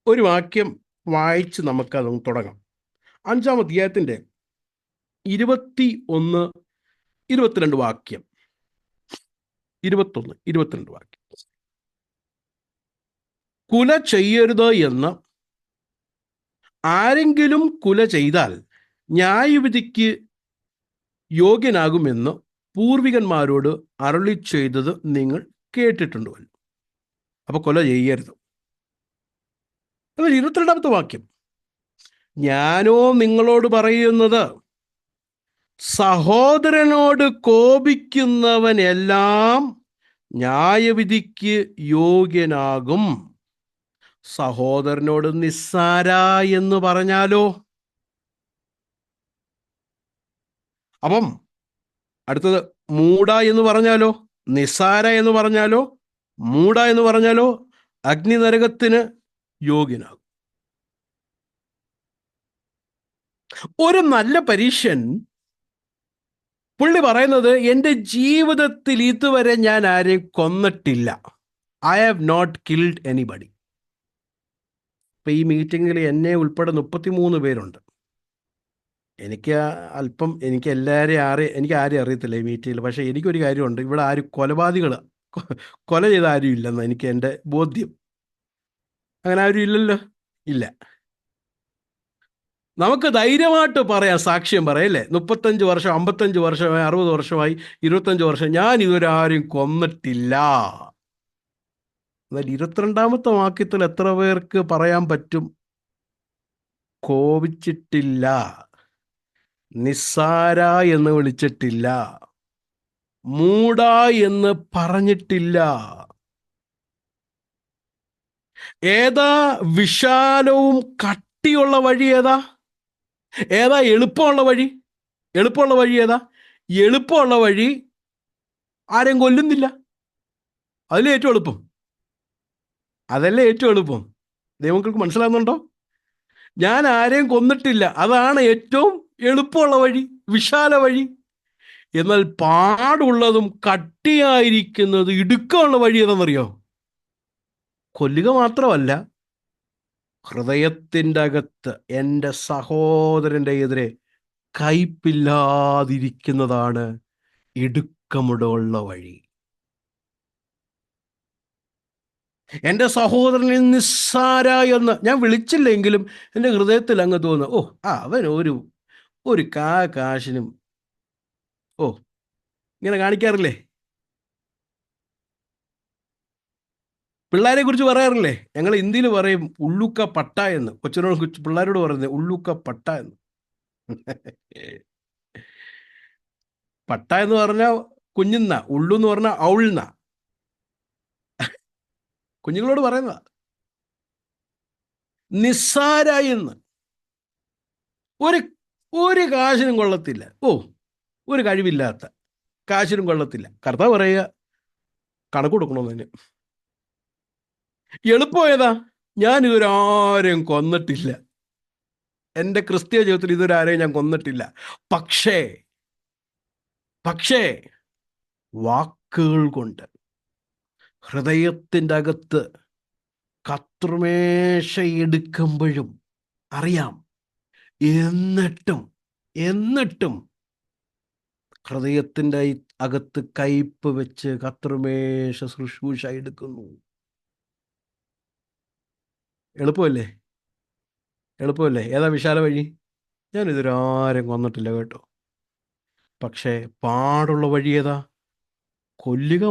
ഒരു വാക്യം വായിച്ച് നമുക്കത് തുടങ്ങാം. 5-ാം അധ്യായത്തിൻ്റെ 21-22 വാക്യം. 21-22 വാക്യം. കുല ചെയ്യരുത് എന്ന് ആരെങ്കിലും കുല ചെയ്താൽ ന്യായവിധിക്ക് യോഗ്യനാകുമെന്ന് പൂർവികന്മാരോട് അരുളി ചെയ്തത് നിങ്ങൾ കേട്ടിട്ടുണ്ടല്ലോ. അപ്പൊ കൊല ചെയ്യരുത്. എന്നാൽ 22-ാമത്തെ വാക്യം, ഞാനോ നിങ്ങളോട് പറയുന്നത്, സഹോദരനോട് കോപിക്കുന്നവനെല്ലാം ന്യായവിധിക്ക് യോഗ്യനാകും. സഹോദരനോട് നിസ്സാര എന്ന് പറഞ്ഞാലോ? അപ്പം അടുത്തത്, മൂഢ എന്ന് പറഞ്ഞാലോ? നിസ്സാര എന്ന് പറഞ്ഞാലോ? മൂഢ എന്ന് പറഞ്ഞാലോ? അഗ്നി നരകത്തിന് യോഗ്യനാകും. ഒരു നല്ല പരീക്ഷൻ പുള്ളി പറയുന്നത്, എൻ്റെ ജീവിതത്തിൽ ഇതുവരെ ഞാൻ ആരെയും കൊന്നിട്ടില്ല. I have not killed anybody. ഇപ്പം ഈ മീറ്റിങ്ങിൽ എന്നെ ഉൾപ്പെടെ 33 പേരുണ്ട്. എനിക്ക് എനിക്ക് ആരെയും അറിയത്തില്ല ഈ മീറ്റിങ്ങിൽ. പക്ഷേ എനിക്കൊരു കാര്യമുണ്ട്, ഇവിടെ ആരും കൊല ചെയ്ത ആരും ഇല്ലെന്ന് എനിക്ക് എൻ്റെ ബോധ്യം. അങ്ങനെ ആരും ഇല്ലല്ലോ? ഇല്ല. നമുക്ക് ധൈര്യമായിട്ട് പറയാം, സാക്ഷ്യം പറയാം അല്ലേ? 35 വർഷം, 55 വർഷമായി, 60 വർഷമായി, 25 വർഷം ഞാൻ ഇതുവരെ ആരും കൊന്നിട്ടില്ല. എന്നാൽ 22-ാമത്തെ വാക്യത്തിൽ എത്ര പേർക്ക് പറയാൻ പറ്റും കോപിച്ചിട്ടില്ല, നിസ്സാര എന്ന് വിളിച്ചിട്ടില്ല, മൂഢ എന്ന് പറഞ്ഞിട്ടില്ല? ഏതാ വിശാലവും കട്ടിയുള്ള വഴി? ഏതാ എളുപ്പമുള്ള വഴി? ഏതാ? എളുപ്പമുള്ള വഴി ആരെയും കൊല്ലുന്നില്ല. അതല്ലേ ഏറ്റവും എളുപ്പം? ദൈവങ്ങൾക്ക് മനസ്സിലാകുന്നുണ്ടോ? ഞാൻ ആരെയും കൊന്നിട്ടില്ല, അതാണ് ഏറ്റവും എളുപ്പമുള്ള വഴി, വിശാല വഴി. എന്നാൽ പാടുള്ളതും കട്ടിയായിരിക്കുന്നത്, ഇടുക്കമുള്ള വഴി ഏതെന്നറിയോ? കൊല്ലുക മാത്രമല്ല, ഹൃദയത്തിൻ്റെ അകത്ത് എൻ്റെ സഹോദരൻ്റെ എതിരെ കയ്പില്ലാതിരിക്കുന്നതാണ് ഇടുക്കമുള്ള വഴി. എൻ്റെ സഹോദരനെ നിസ്സാര എന്ന് ഞാൻ വിളിച്ചില്ലെങ്കിലും എൻ്റെ ഹൃദയത്തിൽ അങ്ങ് തോന്നുന്നു, അവൻ ഒരു കാശിനും ഇങ്ങനെ കാണിക്കാറില്ലേ? പിള്ളേരെ കുറിച്ച് പറയാറില്ലേ? ഞങ്ങൾ ഹിന്ദിയിൽ പറയും ഉള്ളുക്ക പട്ട എന്ന്. പിള്ളേരോട് പറയുന്നത് ഉള്ളുക്ക പട്ട എന്ന്. പട്ട എന്ന് പറഞ്ഞാൽ കുഞ്ഞുന്ന, ഉള്ളു എന്ന് പറഞ്ഞാൽ ഔൾന്ന. കുഞ്ഞുങ്ങളോട് പറയുന്നതാ നിസ്സാര എന്ന്. ഒരു കാശിനും കൊള്ളത്തില്ല, ഒരു കഴിവില്ലാത്ത, കാശിനും കൊള്ളത്തില്ല. കർത്താവ് പറയുക, കണക്ക് കൊടുക്കണമെന്ന്. എളുപ്പം ഏതാ? ഞാൻ ഇതുവരെ ആരെയും കൊന്നിട്ടില്ല, എൻ്റെ ക്രിസ്തീയ ജീവിതത്തിൽ ഇതുവരെ ആരെയും ഞാൻ കൊന്നിട്ടില്ല. പക്ഷേ വാക്കുകൾ കൊണ്ട് ഹൃദയത്തിൻ്റെ അകത്ത് കത്രുമേശ എടുക്കുമ്പോഴും അറിയാം. എന്നിട്ടും ഹൃദയത്തിൻ്റെ അകത്ത് കയ്പ് വെച്ച് കത്രുമേശ ശുശ്രൂഷ എടുക്കുന്നു. എളുപ്പമല്ലേ? ഏതാ വിശാല വഴി? ഞാൻ ഇതുവരെ ആരും കൊന്നിട്ടില്ല കേട്ടോ. പക്ഷേ പാടുള്ള വഴി ഏതാ? കൊല്ലുക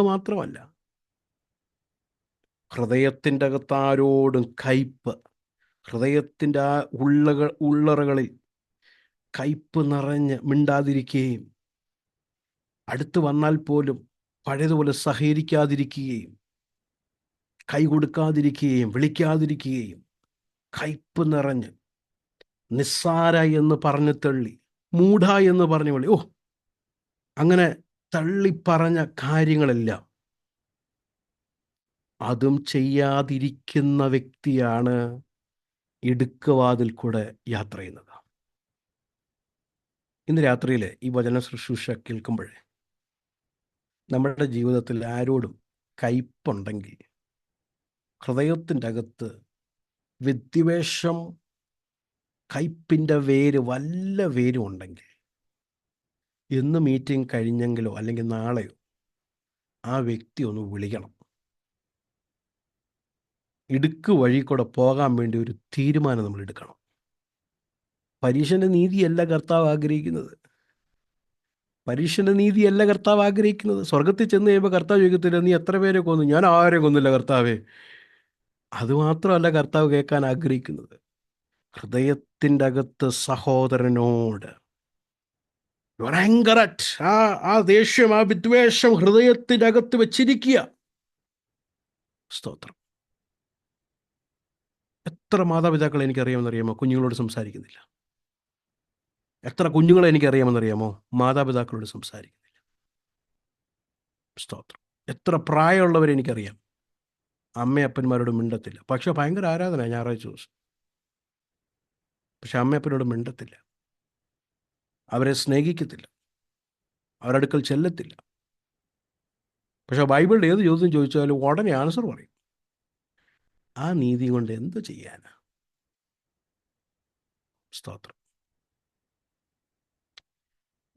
മാത്രമല്ല, ഹൃദയത്തിൻ്റെ അകത്ത് ആരോടും കയ്പ്, ഹൃദയത്തിൻ്റെ ആ ഉള്ളറകളിൽ കയ്പ് നിറഞ്ഞ് മിണ്ടാതിരിക്കുകയും, അടുത്ത് വന്നാൽ പോലും പഴയതുപോലെ സഹകരിക്കാതിരിക്കുകയും, കൈ കൊടുക്കാതിരിക്കുകയും, വിളിക്കാതിരിക്കുകയും, കയ്പ് നിറഞ്ഞ് നിസ്സാര എന്ന് പറഞ്ഞ് തള്ളി, മൂഢ എന്ന് പറഞ്ഞ് വിളി, അങ്ങനെ തള്ളിപ്പറഞ്ഞ കാര്യങ്ങളെല്ലാം അതും ചെയ്യാതിരിക്കുന്ന വ്യക്തിയാണ് ഇടുക്കവാതിൽ കൂടെ യാത്ര ചെയ്യുന്നത്. ഇന്ന് രാത്രിയിൽ ഈ വചന ശുശ്രൂഷ കേൾക്കുമ്പോഴേ നമ്മുടെ ജീവിതത്തിൽ ആരോടും കയ്പുണ്ടെങ്കിൽ, ഹൃദയത്തിൻ്റെ അകത്ത് വിദ്വേഷം, കയ്പിൻ്റെ വല്ല വേരും ഉണ്ടെങ്കിൽ, ഇന്ന് മീറ്റിംഗ് കഴിഞ്ഞെങ്കിലോ അല്ലെങ്കിൽ നാളെയോ ആ വ്യക്തി ഒന്ന് വിളിക്കണം. ഇടുക്ക് വഴി കൂടെ പോകാൻ വേണ്ടി ഒരു തീരുമാനം നമ്മൾ എടുക്കണം. പരീക്ഷൻ്റെ നീതിയല്ല കർത്താവ് ആഗ്രഹിക്കുന്നത്. പരീക്ഷൻ്റെ നീതിയല്ല കർത്താവ് ആഗ്രഹിക്കുന്നത്. സ്വർഗത്തിൽ ചെന്ന് കഴിയുമ്പോൾ കർത്താവ് ചോദിക്കത്തില്ല, നീ എത്ര പേരെ കൊന്നു? ഞാൻ ആരെയും കൊന്നില്ല കർത്താവേ. അതുമാത്രമല്ല കർത്താവ് കേൾക്കാൻ ആഗ്രഹിക്കുന്നത്, ഹൃദയത്തിൻ്റെ അകത്ത് സഹോദരനോട് ആ ദേഷ്യം, ആ വിദ്വേഷം ഹൃദയത്തിൻ്റെ അകത്ത് വെച്ചിരിക്കുക. സ്തോത്രം. എത്ര മാതാപിതാക്കളെ എനിക്കറിയാമെന്നറിയാമോ കുഞ്ഞുങ്ങളോട് സംസാരിക്കുന്നില്ല? എത്ര കുഞ്ഞുങ്ങളെ എനിക്കറിയാമെന്നറിയാമോ മാതാപിതാക്കളോട് സംസാരിക്കുന്നില്ല? സ്തോത്രം. എത്ര പ്രായമുള്ളവരെ എനിക്കറിയാം അമ്മയപ്പന്മാരോട് മിണ്ടത്തില്ല. പക്ഷെ ഭയങ്കര ആരാധന ഞായറാഴ്ച ദിവസം. പക്ഷെ അമ്മയപ്പനോട് മിണ്ടത്തില്ല, അവരെ സ്നേഹിക്കത്തില്ല, അവരടുക്കൽ ചെല്ലത്തില്ല. പക്ഷെ ബൈബിളിൽ ഏത് ചോദ്യം ചോദിച്ചാലും ഉടനെ ആൻസർ പറയും. ആ നീതി കൊണ്ട് എന്ത് ചെയ്യാനാ? സ്തോത്രം.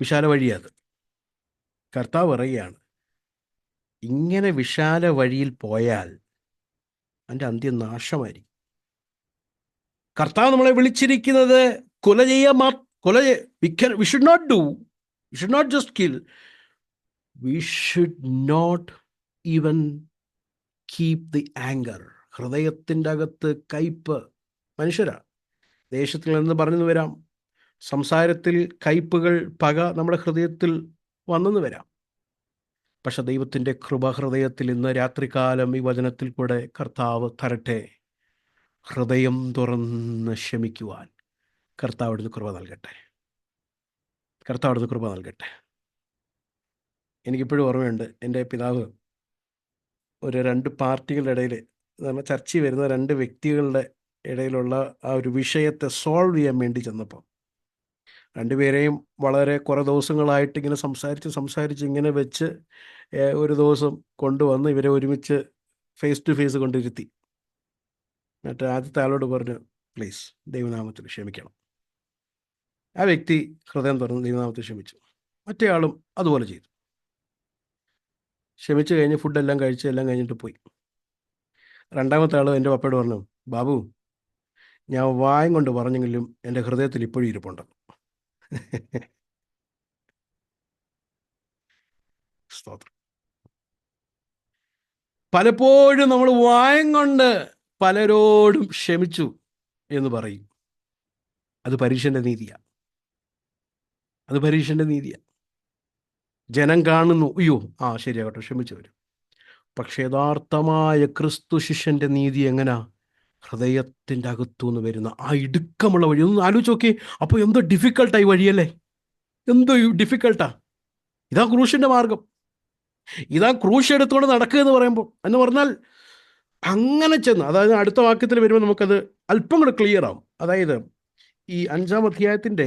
വിശാല വഴിയത്. കർത്താവ് പറയുകയാണ്, ഇങ്ങനെ വിശാല വഴിയിൽ പോയാൽ അതിൻ്റെ അന്ത്യം നാശമായിരിക്കും. കർത്താവ് നമ്മളെ വിളിച്ചിരിക്കുന്നത് we should not just kill. We should not even keep the anger. ഹൃദയത്തിൻ്റെ അകത്ത് കയ്പ്. മനുഷ്യരാ, ദേശത്തിൽ നിന്ന് പറഞ്ഞു വരാം, സംസാരത്തിൽ കയ്പുകൾ, പക നമ്മുടെ ഹൃദയത്തിൽ വന്നെന്ന് വരാം. പക്ഷെ ദൈവത്തിൻ്റെ കൃപ ഹൃദയത്തിൽ ഇന്ന് രാത്രികാലം ഈ വചനത്തിൽ കൂടെ കർത്താവ് തരട്ടെ. ഹൃദയം തുറന്ന് ക്ഷമിക്കുവാൻ കർത്താവിടുന്ന് കൃപ നൽകട്ടെ. കർത്താവിടുന്ന് കൃപ നൽകട്ടെ. എനിക്കിപ്പോഴും ഓർമ്മയുണ്ട്, എൻ്റെ പിതാവ് ഒരു 2 പാർട്ടികളുടെ ഇടയിൽ, നമ്മൾ ചർച്ചയിൽ വരുന്ന 2 വ്യക്തികളുടെ ഇടയിലുള്ള ആ ഒരു വിഷയത്തെ സോൾവ് ചെയ്യാൻ വേണ്ടി ചെന്നപ്പോൾ 2 പേരെയും വളരെ കുറേ ദിവസങ്ങളായിട്ട് ഇങ്ങനെ സംസാരിച്ച് ഇങ്ങനെ വെച്ച് ഒരു ദിവസം കൊണ്ടുവന്ന് ഇവരെ ഒരുമിച്ച് ഫേസ് ടു ഫേസ് കൊണ്ടിരുത്തി. എന്നിട്ട് ആദ്യത്തെ ആളോട് പറഞ്ഞു, പ്ലീസ് ദൈവനാമത്തിൽ ക്ഷമിക്കണം. ആ വ്യക്തി ഹൃദയം തുറന്ന് ദൈവനാമത്തിൽ ക്ഷമിച്ചു. മറ്റേ ആളും അതുപോലെ ചെയ്തു. ക്ഷമിച്ചു കഴിഞ്ഞ് ഫുഡെല്ലാം കഴിച്ച് എല്ലാം കഴിഞ്ഞിട്ട് പോയി. രണ്ടാമത്തെ ആൾ എൻ്റെ പപ്പയോട് പറഞ്ഞു, ബാബു, ഞാൻ വായും കൊണ്ട് പറഞ്ഞെങ്കിലും എൻ്റെ ഹൃദയത്തിൽ ഇപ്പോഴും ഇരിപ്പുണ്ട്. സ്തോത്രം. പലപ്പോഴും നമ്മൾ വായും കൊണ്ട് പലരോടും ക്ഷമിച്ചു എന്ന് പറയും. അത് പരീക്ഷൻ്റെ നീതിയാണ്. അത് പരീക്ഷൻ്റെ നീതിയാണ്. ജനം കാണുന്നു, അയ്യോ ശരിയാകട്ടെ, ക്ഷമിച്ചു വരും. പക്ഷെ യഥാർത്ഥമായ ക്രിസ്തു ശിഷ്യൻ്റെ നീതി എങ്ങനാ? ഹൃദയത്തിൻ്റെ അകത്തുനിന്ന് വരുന്ന ആ ഇടുക്കമുള്ള വഴി. ഒന്ന് ആലോചിച്ച് നോക്കി. അപ്പോൾ എന്തോ ഡിഫിക്കൽട്ടായി വഴിയല്ലേ? എന്തോ ഡിഫിക്കൽട്ടാ. ഇതാ ക്രൂശിൻ്റെ മാർഗം. ഇതാ ക്രൂശ് എടുത്തുകൊണ്ട് നടക്കുക എന്ന് പറയുമ്പോൾ, എന്ന് പറഞ്ഞാൽ അങ്ങനെ ചെന്ന്, അതായത് അടുത്ത വാക്യത്തിൽ വരുമ്പോൾ നമുക്കത് അല്പം കൂടെ ക്ലിയർ ആവും. അതായത് ഈ 5-ാം അധ്യായത്തിൻ്റെ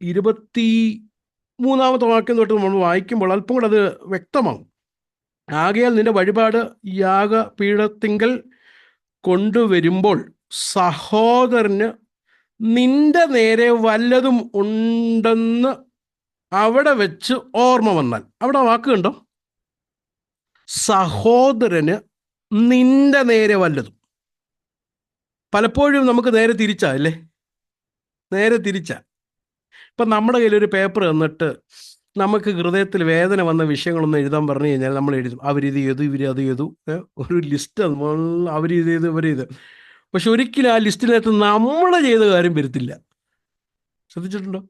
23-ാമത്തെ വാക്യം തൊട്ട് നമ്മൾ വായിക്കുമ്പോൾ അല്പം കൂടെ അത് വ്യക്തമാവും. ആകയാൽ നിന്റെ വഴിപാട് യാഗപീഠത്തിങ്കൽ കൊണ്ടുവരുമ്പോൾ സഹോദരന് നിന്റെ നേരെ വല്ലതും ഉണ്ടെന്ന് അവിടെ വെച്ച് ഓർമ്മ വന്നാൽ. അവിടെ വാക്ക് കണ്ടോ? സഹോദരന് നിന്റെ നേരെ വല്ലതും. പലപ്പോഴും നമുക്ക് നേരെ തിരിച്ചാ അല്ലേ? നേരെ തിരിച്ചാ. ഇപ്പം നമ്മുടെ കയ്യിലൊരു പേപ്പർ തന്നിട്ട് നമുക്ക് ഹൃദയത്തിൽ വേദന വന്ന വിഷയങ്ങളൊന്നും എഴുതാൻ പറഞ്ഞു കഴിഞ്ഞാൽ നമ്മൾ എഴുതും, അവരിത് ചെയ്തു, ഇവർ അത് ചെയ്തു, ഒരു ലിസ്റ്റ് അവരിത് ചെയ്തു, ഇവരിത്. പക്ഷെ ഒരിക്കലും ആ ലിസ്റ്റിനകത്ത് നമ്മൾ ചെയ്ത കാര്യം വരുത്തില്ല. ശ്രദ്ധിച്ചിട്ടുണ്ടോ?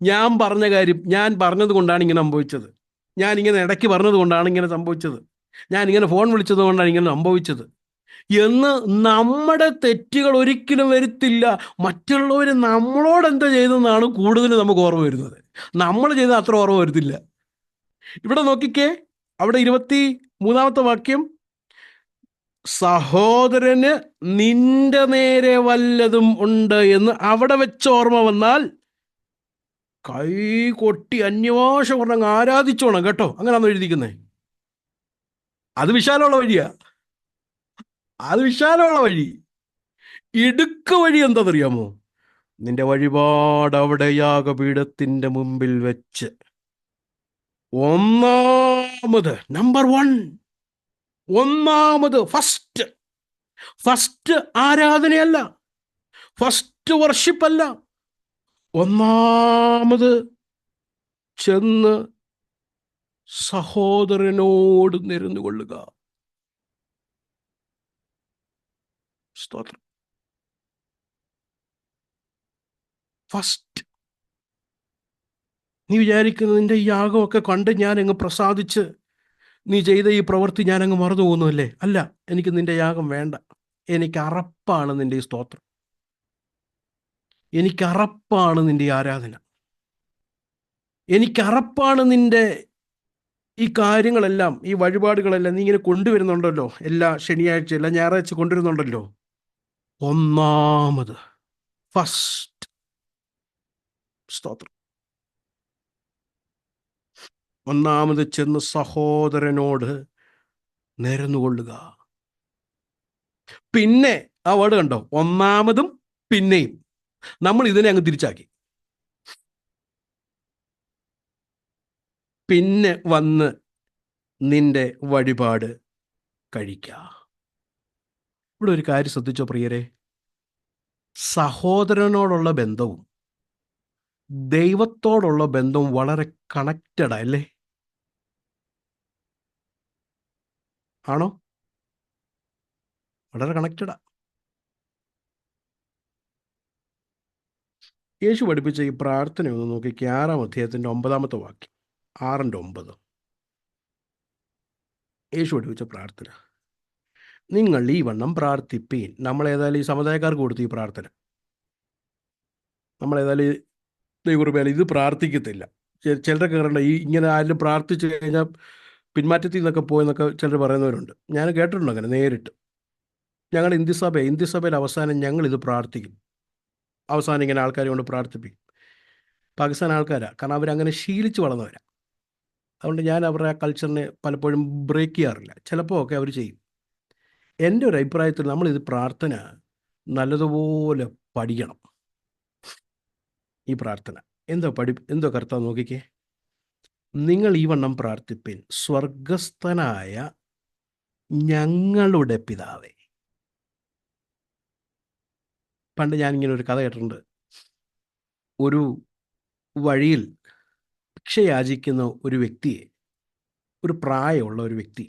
ഞാൻ പറഞ്ഞ കാര്യം, ഞാൻ പറഞ്ഞത് കൊണ്ടാണ് ഇങ്ങനെ സംഭവിച്ചത്, ഞാനിങ്ങനെ ഇടയ്ക്ക് പറഞ്ഞത് കൊണ്ടാണ് ഇങ്ങനെ സംഭവിച്ചത്, ഞാനിങ്ങനെ ഫോൺ വിളിച്ചത് കൊണ്ടാണ് ഇങ്ങനെ സംഭവിച്ചത് എന്ന് നമ്മുടെ തെറ്റുകൾ ഒരിക്കലും വരുത്തില്ല. മറ്റുള്ളവർ നമ്മളോട് എന്താ ചെയ്തെന്നാണ് കൂടുതൽ നമുക്ക് ഓർമ്മ വരുന്നത്. നമ്മൾ ചെയ്ത അത്ര ഓർമ്മ വരുത്തില്ല. ഇവിടെ നോക്കിക്കേ, അവിടെ 23-ാമത്തെ വാക്യം, സഹോദരന് നിന്റെ നേരെ വല്ലതും ഉണ്ട് എന്ന് അവിടെ വെച്ച് ഓർമ്മ വന്നാൽ കൈ കൊട്ടി അന്യഭാഷ പറഞ്ഞങ്ങ് ആരാധിച്ചോണം കേട്ടോ. അങ്ങനെയാണോ എഴുതിക്കുന്നേ? അത് വിശാലമുള്ള വഴിയാ. അത് വിശാലമുള്ള വഴി. ഇടുക്ക് വഴി എന്താണെന്നറിയാമോ? നിന്റെ വഴിപാട് അവിടെ യാഗപീഠത്തിൻ്റെ മുമ്പിൽ വെച്ച് നമ്പർ 1 ഫസ്റ്റ് ആരാധനയല്ല, ഫസ്റ്റ് വർഷിപ്പല്ല. ചെന്ന് സഹോദരനോട് നിരന്നുകൊള്ളുക. സ്തോത്രം. ഫസ്റ്റ് നീ വിചാരിക്കുന്നത് നിന്റെ ഈ യാഗമൊക്കെ കണ്ട് ഞാൻ അങ്ങ് പ്രസാദിച്ച് നീ ചെയ്ത ഈ പ്രവൃത്തി ഞാൻ അങ്ങ് മറന്നു പോകുന്നല്ലേ? അല്ല, എനിക്ക് നിന്റെ യാഗം വേണ്ട. എനിക്ക് അറപ്പാണ് നിന്റെ ഈ സ്തോത്രം. എനിക്ക് അറപ്പാണ് നിന്റെ ഈ ആരാധന. എനിക്ക് അറപ്പാണ് നിന്റെ ഈ കാര്യങ്ങളെല്ലാം, ഈ വഴിപാടുകളെല്ലാം നീ ഇങ്ങനെ കൊണ്ടുവരുന്നുണ്ടല്ലോ. എല്ലാ ശനിയാഴ്ച, എല്ലാ ഞായറാഴ്ച കൊണ്ടുവരുന്നുണ്ടല്ലോ. ഒന്നാമത് ഫസ്റ്റ് സ്തോത്രം. ഒന്നാമത് ചെന്ന് സഹോദരനോട് നിരന്നുകൊള്ളുക. പിന്നെ ആ വേർഡ് കണ്ടോ? ഒന്നാമതും പിന്നെയും. നമ്മൾ ഇതിനെ അങ്ങ് തിരിച്ചാക്കി. പിന്നെ വന്ന് നിന്റെ വഴിപാട് കഴിക്കുക. ഇവിടെ ഒരു കാര്യം ശ്രദ്ധിച്ചോ പ്രിയരെ, സഹോദരനോടുള്ള ബന്ധവും ദൈവത്തോടുള്ള ബന്ധവും വളരെ കണക്റ്റഡാ അല്ലേ? ആണോ? വളരെ കണക്റ്റഡാ. യേശു പഠിപ്പിച്ച ഈ പ്രാർത്ഥന ഒന്ന് നോക്കി, 6-ാം അധ്യായത്തിൻ്റെ 9-ാമത്തെ വാക്യം, 6:9. യേശു പഠിപ്പിച്ച പ്രാർത്ഥന. നിങ്ങൾ ഈ വണ്ണം പ്രാർത്ഥിപ്പീൻ. നമ്മളേതായാലും ഈ സമുദായക്കാർക്ക് കൊടുത്തു ഈ പ്രാർത്ഥന. നമ്മളേതായാലും ദൈവകൃപയാൽ ഇത് പ്രാർത്ഥിക്കത്തില്ല. ചിലരൊക്കെ കണ്ട ഈ ഇങ്ങനെ ആരും പ്രാർത്ഥിച്ചു കഴിഞ്ഞാൽ പിന്മാറ്റത്തിൽ നിന്നൊക്കെ പോയെന്നൊക്കെ ചിലർ പറയുന്നവരുണ്ട്. ഞാൻ കേട്ടിട്ടുണ്ട് അങ്ങനെ നേരിട്ട്. ഞങ്ങൾ ഇന്ത്യസഭയിൽ അവസാനം ഞങ്ങളിത് പ്രാർത്ഥിക്കും. അവസാനം ഇങ്ങനെ ആൾക്കാരെ കൊണ്ട് പ്രാർത്ഥിപ്പിക്കും. പാകിസ്ഥാൻ ആൾക്കാരാണ്, കാരണം അവരങ്ങനെ ശീലിച്ച് വളർന്നവരാണ്. അതുകൊണ്ട് ഞാൻ അവരുടെ ആ കൾച്ചറിനെ പലപ്പോഴും ബ്രേക്ക് ചെയ്യാറില്ല. ചിലപ്പോൾ ഒക്കെ അവർ ചെയ്യും. എൻ്റെ ഒരു അഭിപ്രായത്തിൽ നമ്മളിത് പ്രാർത്ഥന നല്ലതുപോലെ പഠിക്കണം. ഈ പ്രാർത്ഥന എന്തോ കർത്താവ് നോക്കിക്കേ. നിങ്ങൾ ഈ വണ്ണം പ്രാർത്ഥിപ്പിൻ, സ്വർഗസ്ഥനായ ഞങ്ങളുടെ പിതാവേ. പണ്ട് ഞാനിങ്ങനെ ഒരു കഥ കേട്ടിട്ടുണ്ട്. ഒരു വഴിയിൽ ഭിക്ഷ യാചിക്കുന്ന ഒരു വ്യക്തിയെ, ഒരു പ്രായമുള്ള ഒരു വ്യക്തി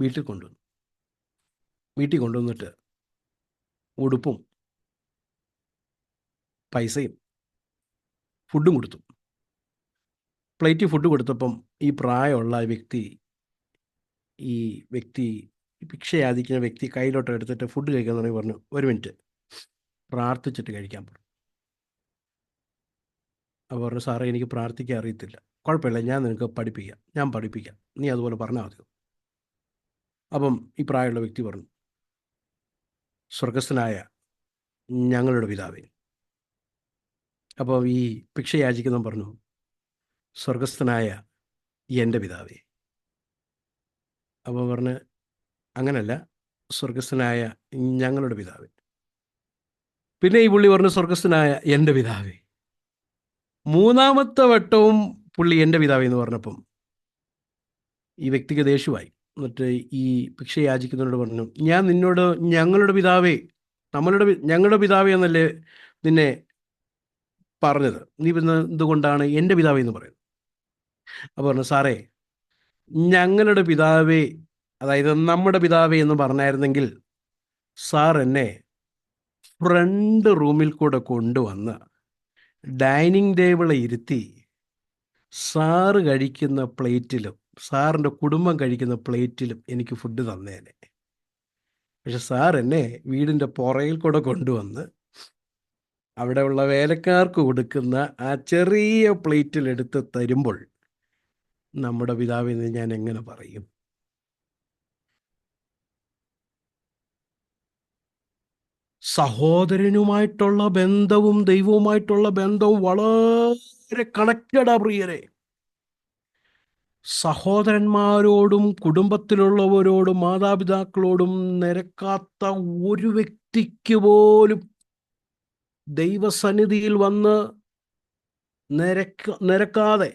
വീട്ടിൽ കൊണ്ടുവന്നിട്ട് ഉടുപ്പും പൈസയും ഫുഡും കൊടുത്തു. പ്ലേറ്റിൽ ഫുഡ് കൊടുത്തപ്പം ഈ പ്രായമുള്ള ഈ വ്യക്തി ഭിക്ഷ യാചിക്കുന്ന വ്യക്തി കയ്യിലോട്ട് എടുത്തിട്ട് ഫുഡ് കഴിക്കാൻ തുടങ്ങി. പറഞ്ഞു, 1 മിനിറ്റ് പ്രാർത്ഥിച്ചിട്ട് കഴിക്കാൻ പറഞ്ഞു. അപ്പോൾ പറഞ്ഞു, സാറേ എനിക്ക് പ്രാർത്ഥിക്കാൻ അറിയത്തില്ല. കുഴപ്പമില്ല, ഞാൻ നിനക്ക് ഞാൻ പഠിപ്പിക്കാം, നീ അതുപോലെ പറഞ്ഞാൽ മതി. അപ്പം ഈ പ്രായമുള്ള വ്യക്തി പറഞ്ഞു, സ്വർഗസ്ഥനായ ഞങ്ങളുടെ പിതാവേ. അപ്പോൾ ഈ ഭിക്ഷ യാചിക്കുന്നവൻ പറഞ്ഞു, സ്വർഗസ്ഥനായ എൻ്റെ പിതാവേ. അപ്പോൾ പറഞ്ഞ്, അങ്ങനല്ല, സ്വർഗസ്ഥനായ ഞങ്ങളുടെ പിതാവേ. പിന്നെ ഈ പുള്ളി പറഞ്ഞു, സ്വർഗസ്ഥനായ എൻ്റെ പിതാവേ. 3-ാമത്തെ വട്ടവും പുള്ളി എൻ്റെ പിതാവേ എന്ന് പറഞ്ഞപ്പം ഈ വ്യക്തിക്ക് ദേഷ്യമായി. എന്നിട്ട് ഈ ഭിക്ഷ യാചിക്കുന്നവരോട് പറഞ്ഞു, ഞാൻ നിന്നോട് ഞങ്ങളുടെ പിതാവേ, ഞങ്ങളുടെ പിതാവേ എന്നല്ലേ നിന്നെ പറഞ്ഞത്, നീ പിന്നെ എന്തുകൊണ്ടാണ് എൻ്റെ പിതാവേ എന്ന് പറയുന്നത്? അപ്പോൾ പറഞ്ഞു, സാറേ ഞങ്ങളുടെ പിതാവേ, അതായത് നമ്മുടെ പിതാവേ എന്ന് പറഞ്ഞായിരുന്നെങ്കിൽ സാർ എന്നെ ഫ്രണ്ട് റൂമിൽ കൂടെ കൊണ്ടുവന്ന് ഡൈനിങ് ടേബിളിൽ ഇരുത്തി സാറ് കഴിക്കുന്ന പ്ലേറ്റിലും സാറിൻ്റെ കുടുംബം കഴിക്കുന്ന പ്ലേറ്റിലും എനിക്ക് ഫുഡ് തന്നേനെ. പക്ഷെ സാർ എന്നെ വീടിൻ്റെ പുറയിൽ കൂടെ കൊണ്ടുവന്ന് അവിടെയുള്ള വേലക്കാർക്ക് കൊടുക്കുന്ന ആ ചെറിയ പ്ലേറ്റിൽ എടുത്ത് തരുമ്പോൾ നമ്മുടെ പിതാവെന്ന് ഞാൻ എങ്ങനെ പറയും? സഹോദരനുമായിട്ടുള്ള ബന്ധവും ദൈവവുമായിട്ടുള്ള ബന്ധവും വളരെ കണക്റ്റഡാ പ്രിയരെ. സഹോദരന്മാരോടും കുടുംബത്തിലുള്ളവരോടും മാതാപിതാക്കളോടും നിരക്കാത്ത ഒരു വ്യക്തിക്ക് പോലും ദൈവസന്നിധിയിൽ വന്ന് നിരക്കാതെ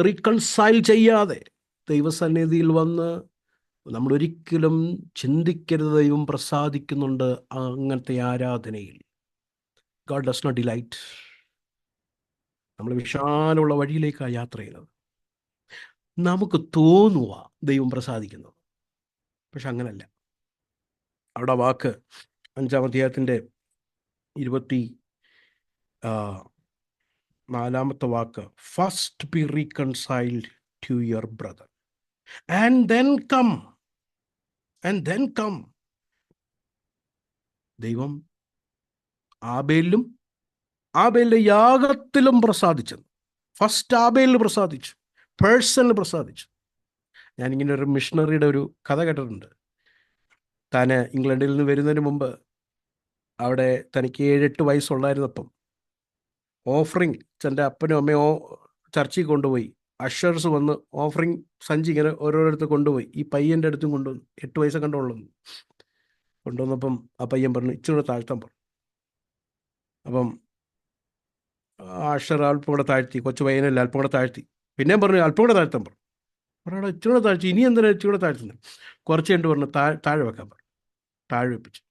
റീകൺസൈൽ ചെയ്യാതെ ദൈവസന്നിധിയിൽ വന്ന് നമ്മൾ ഒരിക്കലും ചിന്തിക്കരുത് ദൈവം പ്രസാദിക്കുന്നുണ്ട് അങ്ങനത്തെ ആരാധനയിൽ. God does not delight. നമ്മൾ വിശാലമുള്ള വഴിയിലേക്കാണ് യാത്ര ചെയ്യുന്നത്. നമുക്ക് തോന്നുക ദൈവം പ്രസാദിക്കുന്നത്, പക്ഷെ അങ്ങനല്ല. അവിടെ വാക്ക് 5-ാം അധ്യായത്തിൻ്റെ 24-ാമത്തെ വാക്ക്, first be reconciled to your brother and then come. ദൈവം ആബേലിന്റെ യാഗത്തിലും പ്രസാദിച്ചത്. First ആബേലിൽ പ്രസാദിച്ചു, personal പ്രസാദിച്ചു. ഞാനിങ്ങനെ ഒരു മിഷണറിയുടെ ഒരു കഥ കേട്ടിട്ടുണ്ട്. താൻ ഇംഗ്ലണ്ടിൽ നിന്ന് വരുന്നതിന് മുമ്പ് അവിടെ തനിക്ക് 7-8 വയസ്സുള്ളായിരുന്നപ്പം ഓഫറിങ് എൻ്റെ അപ്പനും അമ്മയോ ചർച്ചിൽ കൊണ്ടുപോയി. അഷേഴ്സ് വന്ന് ഓഫറിങ് സഞ്ചി ഇങ്ങനെ ഓരോരുത്തർ കൊണ്ടുപോയി. ഈ പയ്യൻ്റെ അടുത്തും കൊണ്ടുവന്നു. 8 വയസ്സൊക്കെ കണ്ടുള്ളൂ. കൊണ്ടുവന്നപ്പം ആ പയ്യൻ പറഞ്ഞു, ഇച്ചിരി താഴ്ത്താൻ പറഞ്ഞു. അപ്പം അഷർ അല്പം കൂടെ താഴ്ത്തി. കൊച്ചു പയ്യനല്ല, അല്പം കൂടെ താഴ്ത്തി. പിന്നെയും പറഞ്ഞു അല്പം കൂടെ താഴ്ത്താൻ പറഞ്ഞു. പറഞ്ഞാൽ ഇച്ചിരി കൂടെ താഴ്ത്തി. ഇനി എന്തിനാ ഇച്ചിരി കൂടെ താഴ്ത്തുന്നത്? കുറച്ച് കണ്ട് പറഞ്ഞു താഴെ വെക്കാൻ പറഞ്ഞു. താഴെ വെപ്പിച്ചു.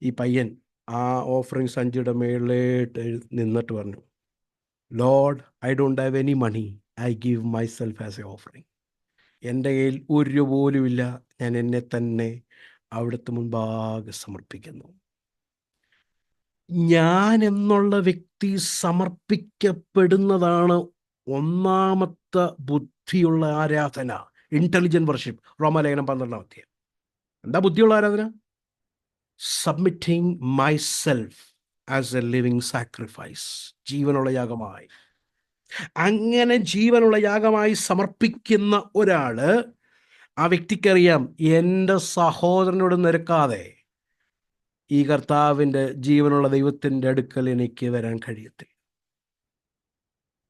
ഈ പയ്യൻ ആ ഓഫറിങ് സഞ്ചിയുടെ മേളിലേട്ട് നിന്നിട്ട് പറഞ്ഞു, lord, I don't have any money, I give myself as a offering. എൻ്റെ കയ്യിൽ ഒരു പോലുമില്ല, ഞാൻ എന്നെ തന്നെ അവിടുത്തെ മുൻപാകെ സമർപ്പിക്കുന്നു. ഞാൻ എന്നുള്ള വ്യക്തി സമർപ്പിക്കപ്പെടുന്നതാണ് ഒന്നാമത്തെ ബുദ്ധിയുള്ള ആരാധന, ഇന്റലിജന്റ് വർഷിപ്പ്. റോമാലേഖനം 12-ാം അധ്യായം. എന്താ ബുദ്ധിയുള്ള ആരാധന? Submitting my self as A living sacrifice, ജീവനുള്ള യാഗമായി. അങ്ങനെ ജീവനുള്ള യാഗമായി സമർപ്പിക്കുന്ന ഒരാള്, ആ വ്യക്തിക്കറിയാം, എൻ്റെ സഹോദരനോട് നിരക്കാതെ ഈ കർത്താവിൻ്റെ ജീവനുള്ള ദൈവത്തിൻ്റെ അടുക്കൽ എനിക്ക് വരാൻ കഴിയത്തില്ല.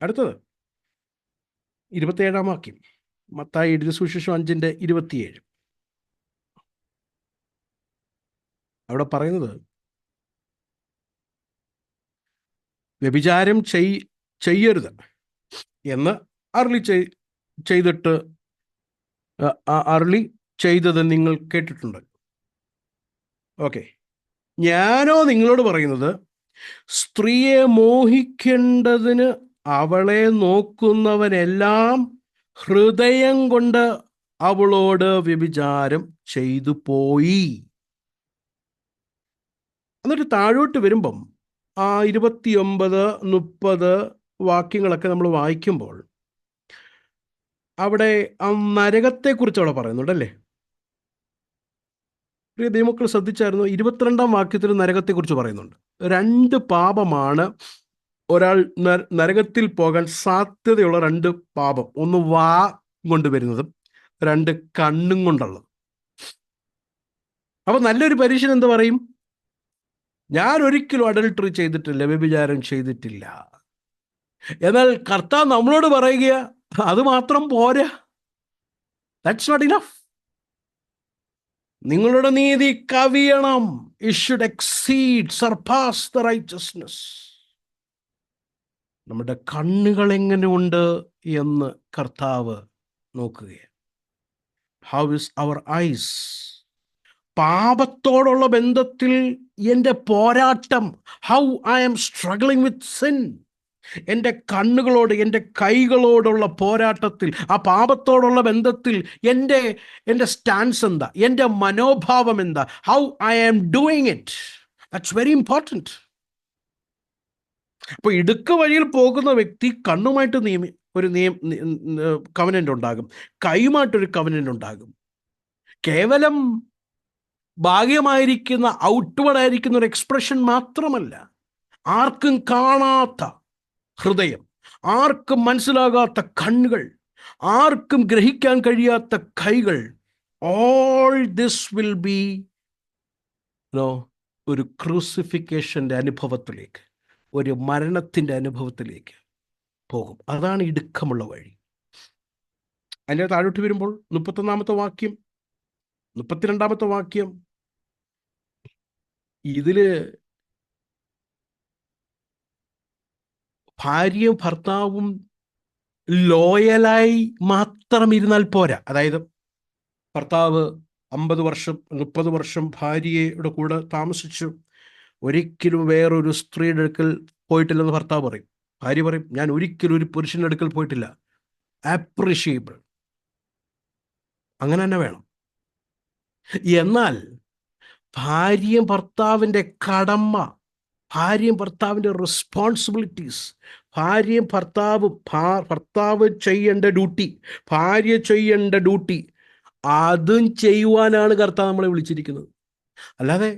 അടുത്തത് 27-ാം വാക്യം, മത്തായി എഴുതിയ സുവിശേഷം 5-27. അവിടെ പറയുന്നത്, വ്യഭിചാരം ചെയ്യരുത് എന്ന് അരുളി ചെയ്തത് നിങ്ങൾ കേട്ടിട്ടുണ്ട്. ഓക്കെ, ഞാനോ നിങ്ങളോട് പറയുന്നത്, സ്ത്രീയെ മോഹിക്കേണ്ടതിന് അവളെ നോക്കുന്നവനെല്ലാം ഹൃദയം കൊണ്ട് അവളോട് വ്യഭിചാരം ചെയ്തു പോയി. എന്നിട്ട് താഴോട്ട് വരുമ്പം ആ 29-30 വാക്യങ്ങളൊക്കെ നമ്മൾ വായിക്കുമ്പോൾ അവിടെ ആ നരകത്തെക്കുറിച്ച് അവിടെ പറയുന്നുണ്ടല്ലേ. പ്രിയ ദൈവമക്കൾ ശ്രദ്ധിച്ചായിരുന്നു, 22-ാം വാക്യത്തിൽ നരകത്തെക്കുറിച്ച് പറയുന്നുണ്ട്. 2 പാപമാണ് ഒരാൾ നരകത്തിൽ പോകാൻ സാധ്യതയുള്ള 2 പാപം. ഒന്ന് വാ കൊണ്ട് വരുന്നതും 2 കണ്ണും കൊണ്ടുള്ളത്. അപ്പൊ നല്ലൊരു പരീക്ഷണം എന്ത് പറയും? ഞാൻ ഒരിക്കലും അഡൾട്ടറി ചെയ്തിട്ടില്ല, വ്യഭിചാരം ചെയ്തിട്ടില്ല. എന്നാൽ കർത്താവ് നമ്മളോട് പറയുക, അത് മാത്രം പോരാ, ദാറ്റ്സ് നോട്ട് ഇനഫ്. നിങ്ങളുടെ നീതി കവിയണം. It should exceed, surpass the righteousness. നമ്മുടെ കണ്ണുകൾ എങ്ങനെയുണ്ട് എന്ന് കർത്താവ് നോക്കുകയാണ്. How is our eyes? പാപത്തോടുള്ള ബന്ധത്തിൽ എൻ്റെ പോരാട്ടം, how I am struggling with sin. എൻ്റെ കണ്ണുകളോട്, എൻ്റെ കൈകളോടുള്ള പോരാട്ടത്തിൽ, ആ പാപത്തോടുള്ള ബന്ധത്തിൽ എൻ്റെ സ്റ്റാൻസ് എന്താ, എൻ്റെ മനോഭാവം എന്താ, how I am doing it. That's very important. അപ്പോൾ ഇടുക്ക് വഴിയിൽ പോകുന്ന വ്യക്തി കണ്ണുമായിട്ട് കവനൻ്റ് ഉണ്ടാകും, കൈയുമായിട്ടൊരു കവനൻ്റ് ഉണ്ടാകും. കേവലം ഭാഗ്യമായിരിക്കുന്ന, ഔട്ട്വേർഡ് ആയിരിക്കുന്ന ഒരു എക്സ്പ്രഷൻ മാത്രമല്ല, ആർക്കും കാണാത്ത ഹൃദയം, ആർക്കും മനസ്സിലാകാത്ത കണ്ണുകൾ, ആർക്കും ഗ്രഹിക്കാൻ കഴിയാത്ത കൈകൾ. ഓൾ ദിസ് വിൽ ബി ഒരു ക്രൂസിഫിക്കേഷൻ്റെ അനുഭവത്തിലേക്ക്, ഒരു മരണത്തിൻ്റെ അനുഭവത്തിലേക്ക് പോകും. അതാണ് ഇടുക്കമുള്ള വഴി. അതിൻ്റെ താഴോട്ട് വരുമ്പോൾ 31-ാമത്തെ വാക്യം, 32-ാമത്തെ വാക്യം, ഇതില് ഭാര്യയും ഭർത്താവും ലോയലായി മാത്രം ഇരുന്നാൽ പോരാ. അതായത് ഭർത്താവ് 50 വർഷം 30 വർഷം ഭാര്യയുടെ കൂടെ താമസിച്ചു, ഒരിക്കലും വേറൊരു സ്ത്രീയുടെ അടുക്കൽ പോയിട്ടില്ലെന്ന് ഭർത്താവ് പറയും. ഭാര്യ പറയും, ഞാൻ ഒരിക്കലും ഒരു പുരുഷൻ്റെ അടുക്കൽ പോയിട്ടില്ല. അപ്രിഷിയബിൾ. അങ്ങനെ തന്നെ വേണം. എന്നാൽ ഭാര്യയും ഭർത്താവിൻ്റെ കടമ, ഭാര്യയും ഭർത്താവിൻ്റെ റെസ്പോൺസിബിലിറ്റീസ്, ഭാര്യയും ഭർത്താവ് ചെയ്യേണ്ട ഡ്യൂട്ടി, ഭാര്യ ചെയ്യേണ്ട ഡ്യൂട്ടി, അതും ചെയ്യുവാനാണ് കർത്താവ് നമ്മളെ വിളിച്ചിരിക്കുന്നത്. അല്ലാതെ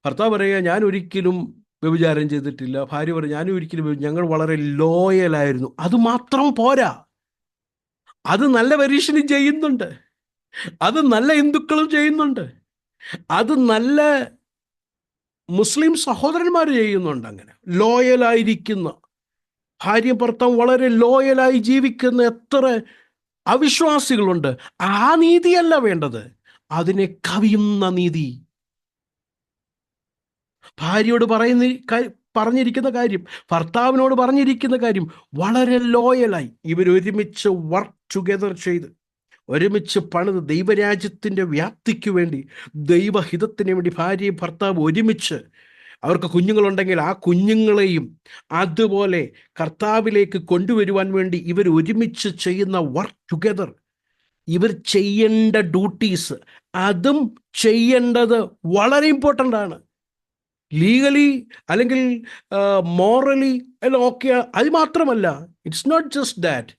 ഭർത്താവ് പറയുക, ഞാൻ ഒരിക്കലും വ്യഭിചാരം ചെയ്തിട്ടില്ല, ഭാര്യ പറയും ഞാൻ ഒരിക്കലും, ഞങ്ങൾ വളരെ ലോയലായിരുന്നു. അത് മാത്രം പോരാ, അത് നല്ല പരീക്ഷണം ചെയ്യുന്നുണ്ട്, അത് നല്ല ഹിന്ദുക്കളും ചെയ്യുന്നുണ്ട്, അത് നല്ല മുസ്ലിം സഹോദരന്മാർ ചെയ്യുന്നുണ്ട്. അങ്ങനെ ലോയലായിരിക്കുന്ന ഭാര്യയും ഭർത്താവും വളരെ ലോയലായി ജീവിക്കുന്ന എത്ര അവിശ്വാസികളുണ്ട്. ആ നീതിയല്ല വേണ്ടത്, അതിനെ കവിയുന്ന നീതി. ഭാര്യയോട് പറഞ്ഞിരിക്കുന്ന കാര്യം, ഭർത്താവിനോട് പറഞ്ഞിരിക്കുന്ന കാര്യം വളരെ ലോയലായി ഇവരൊരുമിച്ച് വർക്ക് ടുഗെദർ ചെയ്ത്, ഒരുമിച്ച് പണിത് ദൈവരാജ്യത്തിൻ്റെ വ്യാപ്തിക്ക് വേണ്ടി, ദൈവഹിതത്തിന് വേണ്ടി ഭാര്യയും ഭർത്താവ് ഒരുമിച്ച്, അവർക്ക് കുഞ്ഞുങ്ങളുണ്ടെങ്കിൽ ആ കുഞ്ഞുങ്ങളെയും അതുപോലെ കർത്താവിലേക്ക് കൊണ്ടുവരുവാൻ വേണ്ടി ഇവർ ഒരുമിച്ച് ചെയ്യുന്ന വർക്ക് ടുഗെദർ, ഇവർ ചെയ്യേണ്ട ഡ്യൂട്ടീസ്, അതും ചെയ്യേണ്ടത് വളരെ ഇമ്പോർട്ടൻ്റ് ആണ്. ലീഗലി അല്ലെങ്കിൽ മോറലി എല്ലാം ഓക്കെ. അത് മാത്രമല്ല, it's not just that,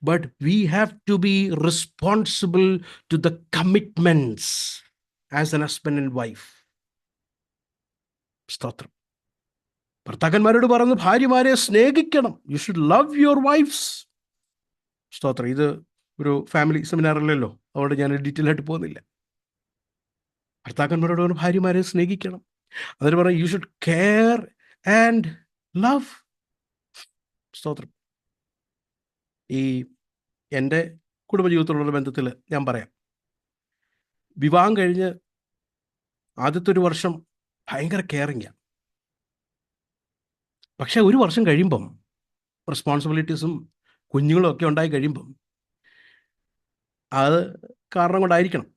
but we have to be responsible to the commitments as an husband and wife. സ്തോത്രം. ഭർത്താക്കന്മാരോട് പറയുന്നത്, ഭാര്യമാരെ സ്നേഹിക്കണം. You should love your wifes. സ്തോത്രം. ഇത് ഒരു ഫാമിലി സെമിനാറല്ലല്ലോ, അതുകൊണ്ട് ഞാൻ ഡീറ്റെയിൽ ആയിട്ട് പോകുന്നില്ല. ഭർത്താക്കന്മാരോട് പറഞ്ഞ് ഭാര്യമാരെ സ്നേഹിക്കണം. അതിന് പറഞ്ഞാൽ you should care and love. സ്തോത്രം. ഈ എൻ്റെ കുടുംബജീവിതത്തിലുള്ള ബന്ധത്തിൽ ഞാൻ പറയാം, വിവാഹം കഴിഞ്ഞ് ആദ്യത്തെ ഒരു വർഷം ഭയങ്കര കെയറിങ്ങാണ്. പക്ഷെ ഒരു വർഷം കഴിയുമ്പം റെസ്പോൺസിബിലിറ്റീസും കുഞ്ഞുങ്ങളും ഒക്കെ ഉണ്ടായി കഴിയുമ്പം, അത് കാരണം കൊണ്ടായിരിക്കണം,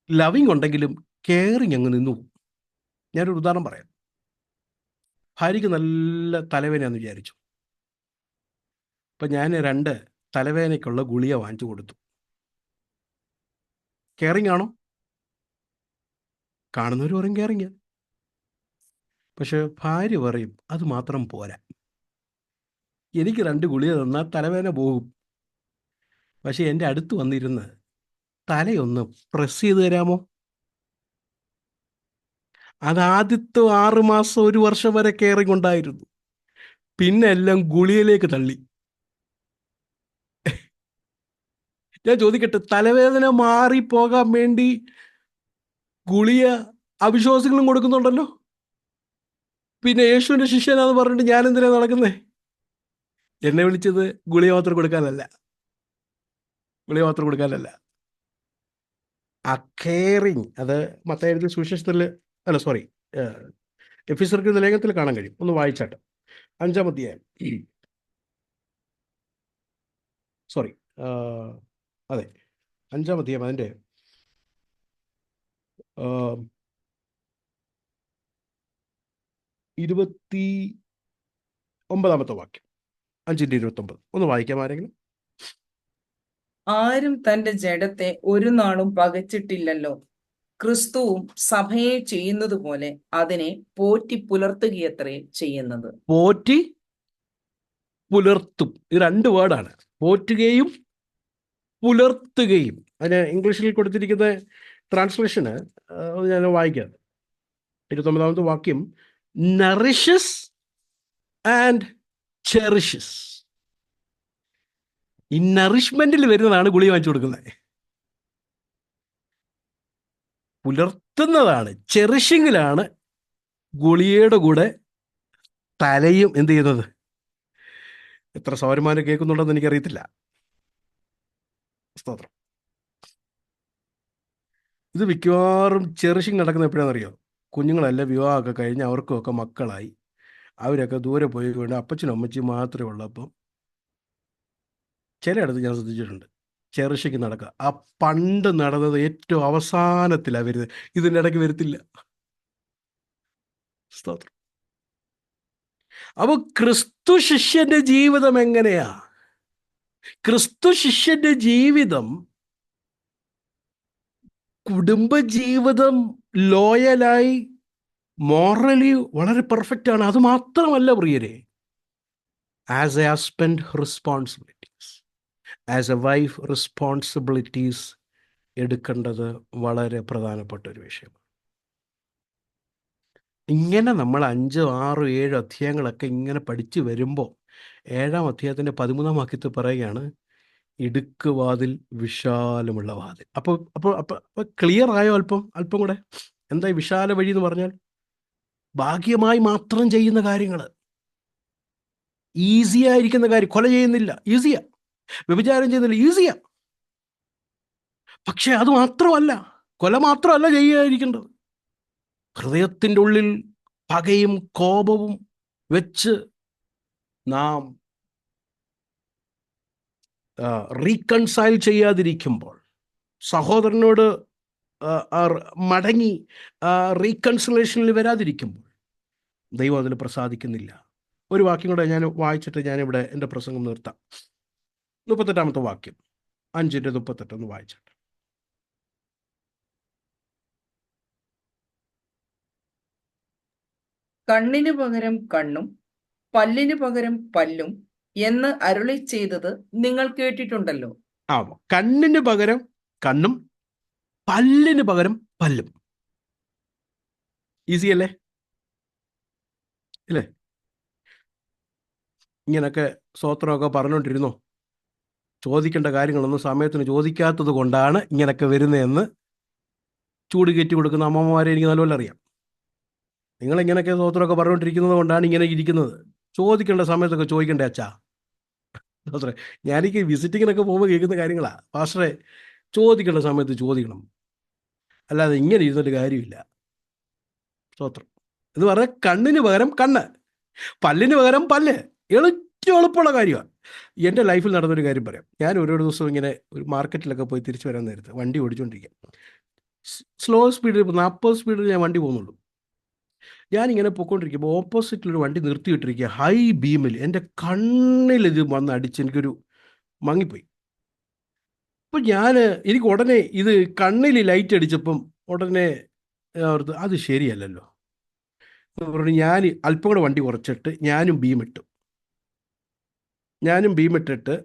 ലവിങ് ഉണ്ടെങ്കിലും കെയറിങ് അങ്ങ് നിന്നു. ഞാനൊരു ഉദാഹരണം പറയാം. ഭാര്യയ്ക്ക് നല്ല തലവേദനയാണെന്ന് വിചാരിച്ചു. അപ്പം ഞാൻ 2 തലവേദനയ്ക്കുള്ള ഗുളിക വാങ്ങിച്ചു കൊടുത്തു. കെയറിങ് ആണോ? കാണുന്നവർ പറയും കെയറിങ്. പക്ഷെ ഭാര്യ പറയും അത് മാത്രം പോരാ, എനിക്ക് 2 ഗുളിക തന്നാൽ തലവേദന പോകും. പക്ഷെ എൻ്റെ അടുത്ത് വന്നിരുന്ന് തലയൊന്ന് പ്രസ് ചെയ്ത് തരാമോ? അത് ആദ്യത്തെ 6 മാസം 1 വർഷം വരെ കെയറിങ് ഉണ്ടായിരുന്നു. പിന്നെ എല്ലാം ഗുളികയിലേക്ക് തള്ളി. ഞാൻ ചോദിക്കട്ടെ, തലവേദന മാറിപ്പോകാൻ വേണ്ടി ഗുളിക അവിശ്വാസികളും കൊടുക്കുന്നുണ്ടല്ലോ. പിന്നെ യേശുവിൻ്റെ ശിഷ്യനാന്ന് പറഞ്ഞിട്ട് ഞാൻ എന്തിനാ നടക്കുന്നേ? എന്നെ വിളിച്ചത് ഗുളിക മാത്രം കൊടുക്കാനല്ല, ഗുളിക മാത്രം കൊടുക്കാനല്ല. ആ കെയറിങ്, അത് മത്തായി എഴുതിയ സുവിശേഷത്തിൽ, അല്ല സോറി, എഫെസ്യർക്കെഴുതിയ ലേഖനത്തിൽ കാണാൻ കഴിയും. ഒന്ന് വായിച്ചാട്ട്, 5-ാം അധ്യായം, സോറി, അതെ 5-ാം അധ്യായം, അതിൻ്റെ 29-ാമത്തെ വാക്യം, 5:29 ഒന്ന് വായിക്കാം ആരെങ്കിലും. ആരും തന്റെ ജഡത്തെ ഒരു നാളും പകച്ചിട്ടില്ലല്ലോ. ക്രിസ്തുവും സഭയെ ചെയ്യുന്നത് പോലെ അതിനെ പോറ്റി പുലർത്തുകയത്രേ ചെയ്യുന്നത്. പോറ്റി പുലർത്തും. ഇത് 2 വേർഡാണ്, പോറ്റുകയും പുലർത്തുകയും. അതിന് ഇംഗ്ലീഷിൽ കൊടുത്തിരിക്കുന്ന ട്രാൻസ്ലേഷന് ഞാൻ വായിക്കാം. 29-ാമത്തെ വാക്യം, നറിഷസ് ആൻഡ് ചെറിഷസ്. ഈ നറിഷ്മെന്റിൽ വരുന്നതാണ് ഗുളിക വാങ്ങിച്ചു കൊടുക്കുന്നത്. പുലർത്തുന്നതാണ്, ചെറിഷിങ്ങിലാണ് ഗുളികയുടെ കൂടെ തലയും എന്ത് ചെയ്യുന്നത്. എത്ര സൗരമാനം കേൾക്കുന്നുണ്ടെന്ന് എനിക്കറിയത്തില്ല. സ്തോത്രം. ഇത് മിക്കവാറും ചെറിഷിങ് നടക്കുന്ന എപ്പോഴാണെന്നറിയോ? കുഞ്ഞുങ്ങളെല്ലാം വിവാഹമൊക്കെ കഴിഞ്ഞ് അവർക്കൊക്കെ മക്കളായി, അവരൊക്കെ ദൂരെ പോയി കൊണ്ട് അപ്പച്ചനും അമ്മച്ചിയും മാത്രമേ ഉള്ളപ്പം ചിലയിടത്ത് ഞാൻ ശ്രദ്ധിച്ചിട്ടുണ്ട് ചെറിഷിങ് നടക്കുക. ആ പണ്ട് നടന്നത് ഏറ്റവും അവസാനത്തിലാണ് വരുന്നത്, ഇതിൻ്റെ ഇടയ്ക്ക് വരത്തില്ല. സ്തോത്രം. അപ്പൊ ക്രിസ്തു ശിഷ്യന്റെ ജീവിതം എങ്ങനെയാ? ക്രിസ്തു ശിഷ്യന്റെ ജീവിതം, കുടുംബജീവിതം ലോയലായി, മോറലി വളരെ പെർഫെക്റ്റ് ആണ്. അത് മാത്രമല്ല പ്രിയരെ, as A husband responsibilities, as A wife responsibilities എടുക്കേണ്ടത് വളരെ പ്രധാനപ്പെട്ട ഒരു വിഷയമാണ്. ഇങ്ങനെ നമ്മൾ 5, 6, 7 അധ്യായങ്ങളൊക്കെ ഇങ്ങനെ പഠിച്ചു വരുമ്പോൾ 7-ാം അധ്യായത്തിൻ്റെ 13-ാം വാക്യത്തിൽ പറയുകയാണ്, ഇടുക്കുവാതിൽ വിശാലമുള്ള വാതിൽ. അപ്പോൾ ക്ലിയർ ആയോ? അല്പം കൂടെ എന്താ ഈ വിശാല വഴി എന്ന് പറഞ്ഞാൽ? ഭാഗ്യമായി മാത്രം ചെയ്യുന്ന കാര്യങ്ങൾ, ഈസിയായിരിക്കുന്ന കാര്യം. കൊല ചെയ്യുന്നില്ല, ഈസിയാ. വ്യഭിചാരം ചെയ്യുന്നില്ല, ഈസിയാ. പക്ഷെ അത് മാത്രമല്ല, കൊല മാത്രമല്ല ചെയ്യാതിരിക്കേണ്ടത്. ഹൃദയത്തിൻ്റെ ഉള്ളിൽ പകയും കോപവും വെച്ച് നാം റീകൺസൈൽ ചെയ്യാതിരിക്കുമ്പോൾ, സഹോദരനോട് മടങ്ങി റീകൺസിലേഷനിൽ വരാതിരിക്കുമ്പോൾ ദൈവം അതിൽ പ്രസാദിക്കുന്നില്ല. ഒരു വാക്യം കൂടെ ഞാൻ വായിച്ചിട്ട് ഞാനിവിടെ എൻ്റെ പ്രസംഗം നിർത്താം. 38-ാമത്തെ വാക്യം, 5:38 ഒന്ന് വായിച്ചിട്ട്. കണ്ണിന് പകരം കണ്ണും പല്ലിന് പകരം പല്ലും എന്ന് അരുളി ചെയ്തത് നിങ്ങൾ കേട്ടിട്ടുണ്ടല്ലോ. കണ്ണിന് പകരം കണ്ണും പല്ലിന് പകരം പല്ലും. ഈസി അല്ലേ? ഇല്ലേ? ഇങ്ങനൊക്കെ സ്തോത്രമൊക്കെ പറഞ്ഞുകൊണ്ടിരുന്നോ? ചോദിക്കേണ്ട കാര്യങ്ങളൊന്നും സമയത്തിന് ചോദിക്കാത്തത് കൊണ്ടാണ് ഇങ്ങനൊക്കെ വരുന്നതെന്ന് ചൂട് കയറ്റി കൊടുക്കുന്ന അമ്മമാരെ എനിക്ക് നല്ലപോലെ അറിയാം. നിങ്ങളിങ്ങനെയൊക്കെ സ്തോത്രമൊക്കെ പറഞ്ഞുകൊണ്ടിരിക്കുന്നത് കൊണ്ടാണ് ഇങ്ങനെ ഇരിക്കുന്നത്. ചോദിക്കേണ്ട സമയത്തൊക്കെ ചോദിക്കണ്ടേ അച്ഛാ? സ്തോത്രം. ഞാനീ വിസിറ്റിങ്ങിനൊക്കെ പോകുമ്പോൾ കേൾക്കുന്ന കാര്യങ്ങളാണ്. പാസ്റ്ററെ, ചോദിക്കേണ്ട സമയത്ത് ചോദിക്കണം, അല്ലാതെ ഇങ്ങനെ ഇരുന്നിട്ട് കാര്യമില്ല. സ്തോത്രം. എന്ന് പറഞ്ഞാൽ കണ്ണിന് പകരം കണ്ണ്, പല്ലിന് പകരം പല്ല്. ഏറ്റവും എളുപ്പമുള്ള കാര്യമാണ്. എൻ്റെ ലൈഫിൽ നടന്നൊരു കാര്യം പറയാം. ഞാൻ ഓരോ ദിവസവും ഇങ്ങനെ ഒരു മാർക്കറ്റിലൊക്കെ പോയി തിരിച്ചു വരാൻ നേരത്ത് വണ്ടി ഓടിച്ചുകൊണ്ടിരിക്കുക. സ്ലോ സ്പീഡിൽ, 40 സ്പീഡിൽ ഞാൻ വണ്ടി പോകുന്നുള്ളൂ. ഞാനിങ്ങനെ പോയിക്കൊണ്ടിരിക്കുമ്പോൾ ഓപ്പോസിറ്റിലൊരു വണ്ടി നിർത്തിയിട്ടിരിക്കുക, ഹൈ ബീമിൽ. എൻ്റെ കണ്ണിൽ ഇത് വന്ന് അടിച്ച് എനിക്കൊരു മങ്ങിപ്പോയി. അപ്പം എനിക്ക് ഉടനെ ഇത് കണ്ണിൽ ലൈറ്റ് അടിച്ചപ്പം ഉടനെ ഓർത്ത് അത് ശരിയല്ലല്ലോ എന്ന് പറഞ്ഞു. ഞാൻ അല്പം കൂടെ വണ്ടി കുറച്ചിട്ട് ഞാനും ബീമിട്ടിട്ട്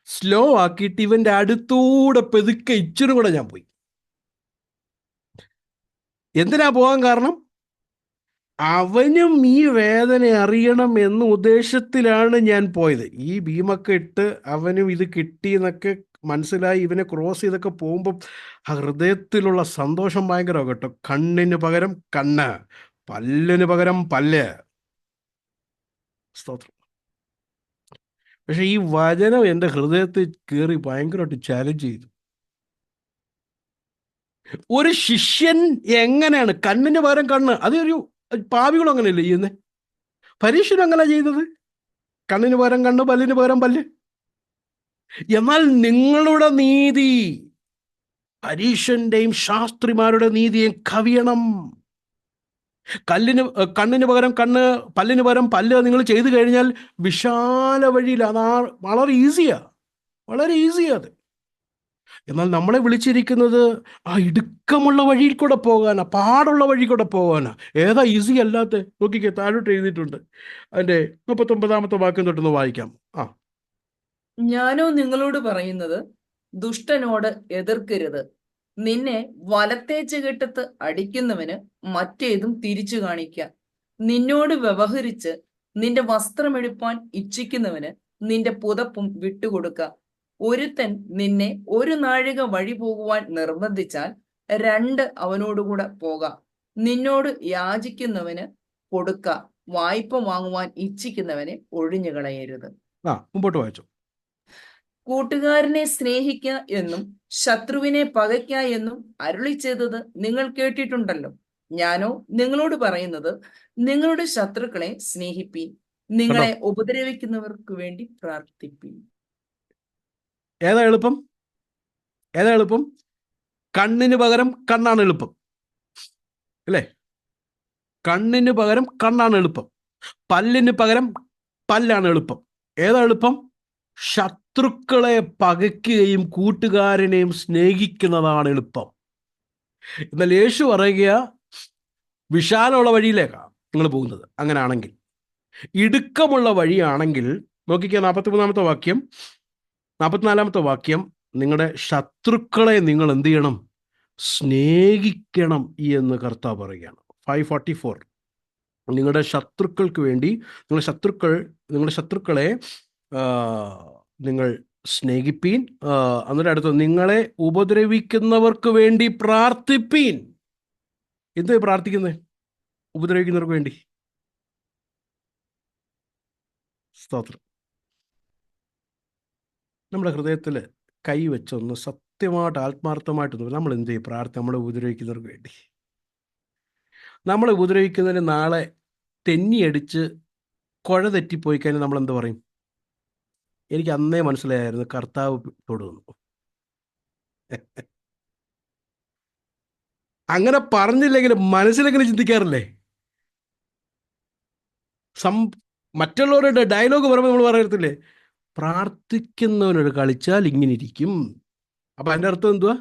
സ്ലോ ആക്കിയിട്ട് ഇവൻ്റെ അടുത്തൂടെ പെതുക്കെ ഇച്ചിരി കൂടെ ഞാൻ പോയി. എന്തിനാ പോകാൻ കാരണം? അവനും ഈ വേദന അറിയണം എന്ന ഉദ്ദേശത്തിലാണ് ഞാൻ പോയത്. ഈ ഭീമൊക്കെ ഇട്ട് അവനും ഇത് കിട്ടിയെന്നൊക്കെ മനസ്സിലായി ഇവനെ ക്രോസ് ചെയ്തൊക്കെ പോകുമ്പം ആ ഹൃദയത്തിലുള്ള സന്തോഷം ഭയങ്കരമാണ് കേട്ടോ. കണ്ണിന് പകരം കണ്ണ്, പല്ലിന് പകരം പല്ല്. സ്തോത്രം. പക്ഷെ ഈ വചനം എൻ്റെ ഹൃദയത്തിൽ കയറി ഭയങ്കരമായിട്ട് ചാലഞ്ച് ചെയ്തു. ഒരു ശിഷ്യൻ എങ്ങനെയാണ് കണ്ണിന് പകരം കണ്ണ്? അതൊരു പാപികളും അങ്ങനെയല്ലേ ചെയ്യുന്നത്? പരീക്ഷനും അങ്ങനെ ചെയ്തത്, കണ്ണിന് പകരം കണ്ണ്, പല്ലിന് പകരം പല്ല്. എന്നാൽ നിങ്ങളുടെ നീതി പരീക്ഷന്റെയും ശാസ്ത്രിമാരുടെ നീതിയും കവിയണം. കണ്ണിന് പകരം കണ്ണ്, പല്ലിന് പകരം പല്ല് നിങ്ങൾ ചെയ്തു കഴിഞ്ഞാൽ വിശാല വഴിയിൽ അതാ വളരെ ഈസിയാ അത്. എന്നാൽ നമ്മളെ വിളിച്ചിരിക്കുന്നത് ആ ഇടുക്കമുള്ള വഴിയിൽ കൂടെ പോകാനാ, പാടുള്ള വഴി കൂടെ പോകാനാ. ഏതാ ഈസി അല്ലാത്ത? നോക്കിക്കേ, താഴോട്ട് എഴുതിയിട്ടുണ്ട്. അതിൻ്റെ 39-ാമത്തെ വാക്യം തൊട്ടൊന്ന് വായിക്കാം. ഞാനോ നിങ്ങളോട് പറയുന്നത്, ദുഷ്ടനോട് എതിർക്കരുത്. നിന്നെ വലത്തെ ചെകിട്ടത്ത് അടിക്കുന്നവന് മറ്റേതും തിരിച്ചു കാണിക്ക. നിന്നോട് വ്യവഹരിച്ച് നിന്റെ വസ്ത്രമെടുപ്പാൻ ഇച്ഛിക്കുന്നവന് നിന്റെ പുതപ്പും വിട്ടുകൊടുക്ക. ഒരുത്തൻ നിന്നെ 1 നാഴിക വഴി പോകുവാൻ നിർബന്ധിച്ചാൽ 2 അവനോടുകൂടെ പോകാം. നിന്നോട് യാചിക്കുന്നവന് കൊടുക്ക. വായ്പ വാങ്ങുവാൻ ഇച്ഛിക്കുന്നവനെ ഒഴിഞ്ഞു കളയരുത്. മുമ്പോട്ട് വായിച്ചു. കൂട്ടുകാരനെ സ്നേഹിക്ക എന്നും ശത്രുവിനെ പകയ്ക്ക എന്നും അരുളി ചെയ്തത് നിങ്ങൾ കേട്ടിട്ടുണ്ടല്ലോ. ഞാനോ നിങ്ങളോട് പറയുന്നത്, നിങ്ങളുടെ ശത്രുക്കളെ സ്നേഹിപ്പീൻ, നിങ്ങളെ ഉപദ്രവിക്കുന്നവർക്ക് വേണ്ടി പ്രാർത്ഥിപ്പീൻ. ഏതാ എളുപ്പം? കണ്ണിന് പകരം കണ്ണാണ് എളുപ്പം, അല്ലേ? കണ്ണിന് പകരം കണ്ണാണ് എളുപ്പം. പല്ലിന് പകരം പല്ലാണ് എളുപ്പം. ഏതാ എളുപ്പം? ശത്രുക്കളെ പകയ്ക്കുകയും കൂട്ടുകാരനെയും സ്നേഹിക്കുന്നതാണ് എളുപ്പം. എന്നാൽ യേശു പറയുക, വിശാലമുള്ള വഴിയിലേക്കാണ് നിങ്ങൾ പോകുന്നത്. അങ്ങനെയാണെങ്കിൽ ഇടുക്കമുള്ള വഴിയാണെങ്കിൽ നോക്കിക്കുക, 43-ാമത്തെ വാക്യം, 44-ാമത്തെ വാക്യം, നിങ്ങളുടെ ശത്രുക്കളെ നിങ്ങൾ എന്ത് ചെയ്യണം? സ്നേഹിക്കണം എന്ന് കർത്താവ് പറയുകയാണ്. 5:44, നിങ്ങളുടെ ശത്രുക്കൾക്ക് വേണ്ടി നിങ്ങളുടെ ശത്രുക്കളെ നിങ്ങൾ സ്നേഹിപ്പീൻ. എന്നിട്ട് അടുത്ത്, നിങ്ങളെ ഉപദ്രവിക്കുന്നവർക്ക് വേണ്ടി പ്രാർത്ഥിപ്പീൻ. എന്ത് പ്രാർത്ഥിക്കുന്നത്? ഉപദ്രവിക്കുന്നവർക്ക് വേണ്ടി. സ്തോത്രം. നമ്മുടെ ഹൃദയത്തിൽ കൈവച്ചൊന്ന് സത്യമായിട്ട് ആത്മാർത്ഥമായിട്ടൊന്ന് നമ്മൾ എന്ത് ചെയ്യും? നമ്മളെ ഉപദ്രവിക്കുന്നവർക്ക് വേണ്ടി. നമ്മളെ ഉപദ്രവിക്കുന്നതിന് നാളെ തെന്നിയടിച്ച് കുഴ തെറ്റിപ്പോയി കഴിഞ്ഞാൽ നമ്മൾ എന്ത് പറയും? എനിക്ക് അന്നേ മനസ്സിലായിരുന്നു കർത്താവ് തൊടുന്നു. അങ്ങനെ പറഞ്ഞില്ലെങ്കിലും മനസ്സിലെങ്ങനെ ചിന്തിക്കാറില്ലേ? മറ്റുള്ളവരുടെ ഡയലോഗ് പറയുമ്പോൾ നമ്മൾ പറയത്തില്ലേ, പ്രാർത്ഥിക്കുന്നവനോട് കളിച്ചാൽ ഇങ്ങനെ ഇരിക്കും. അപ്പൊ അതിൻ്റെ അർത്ഥം എന്തുവാ?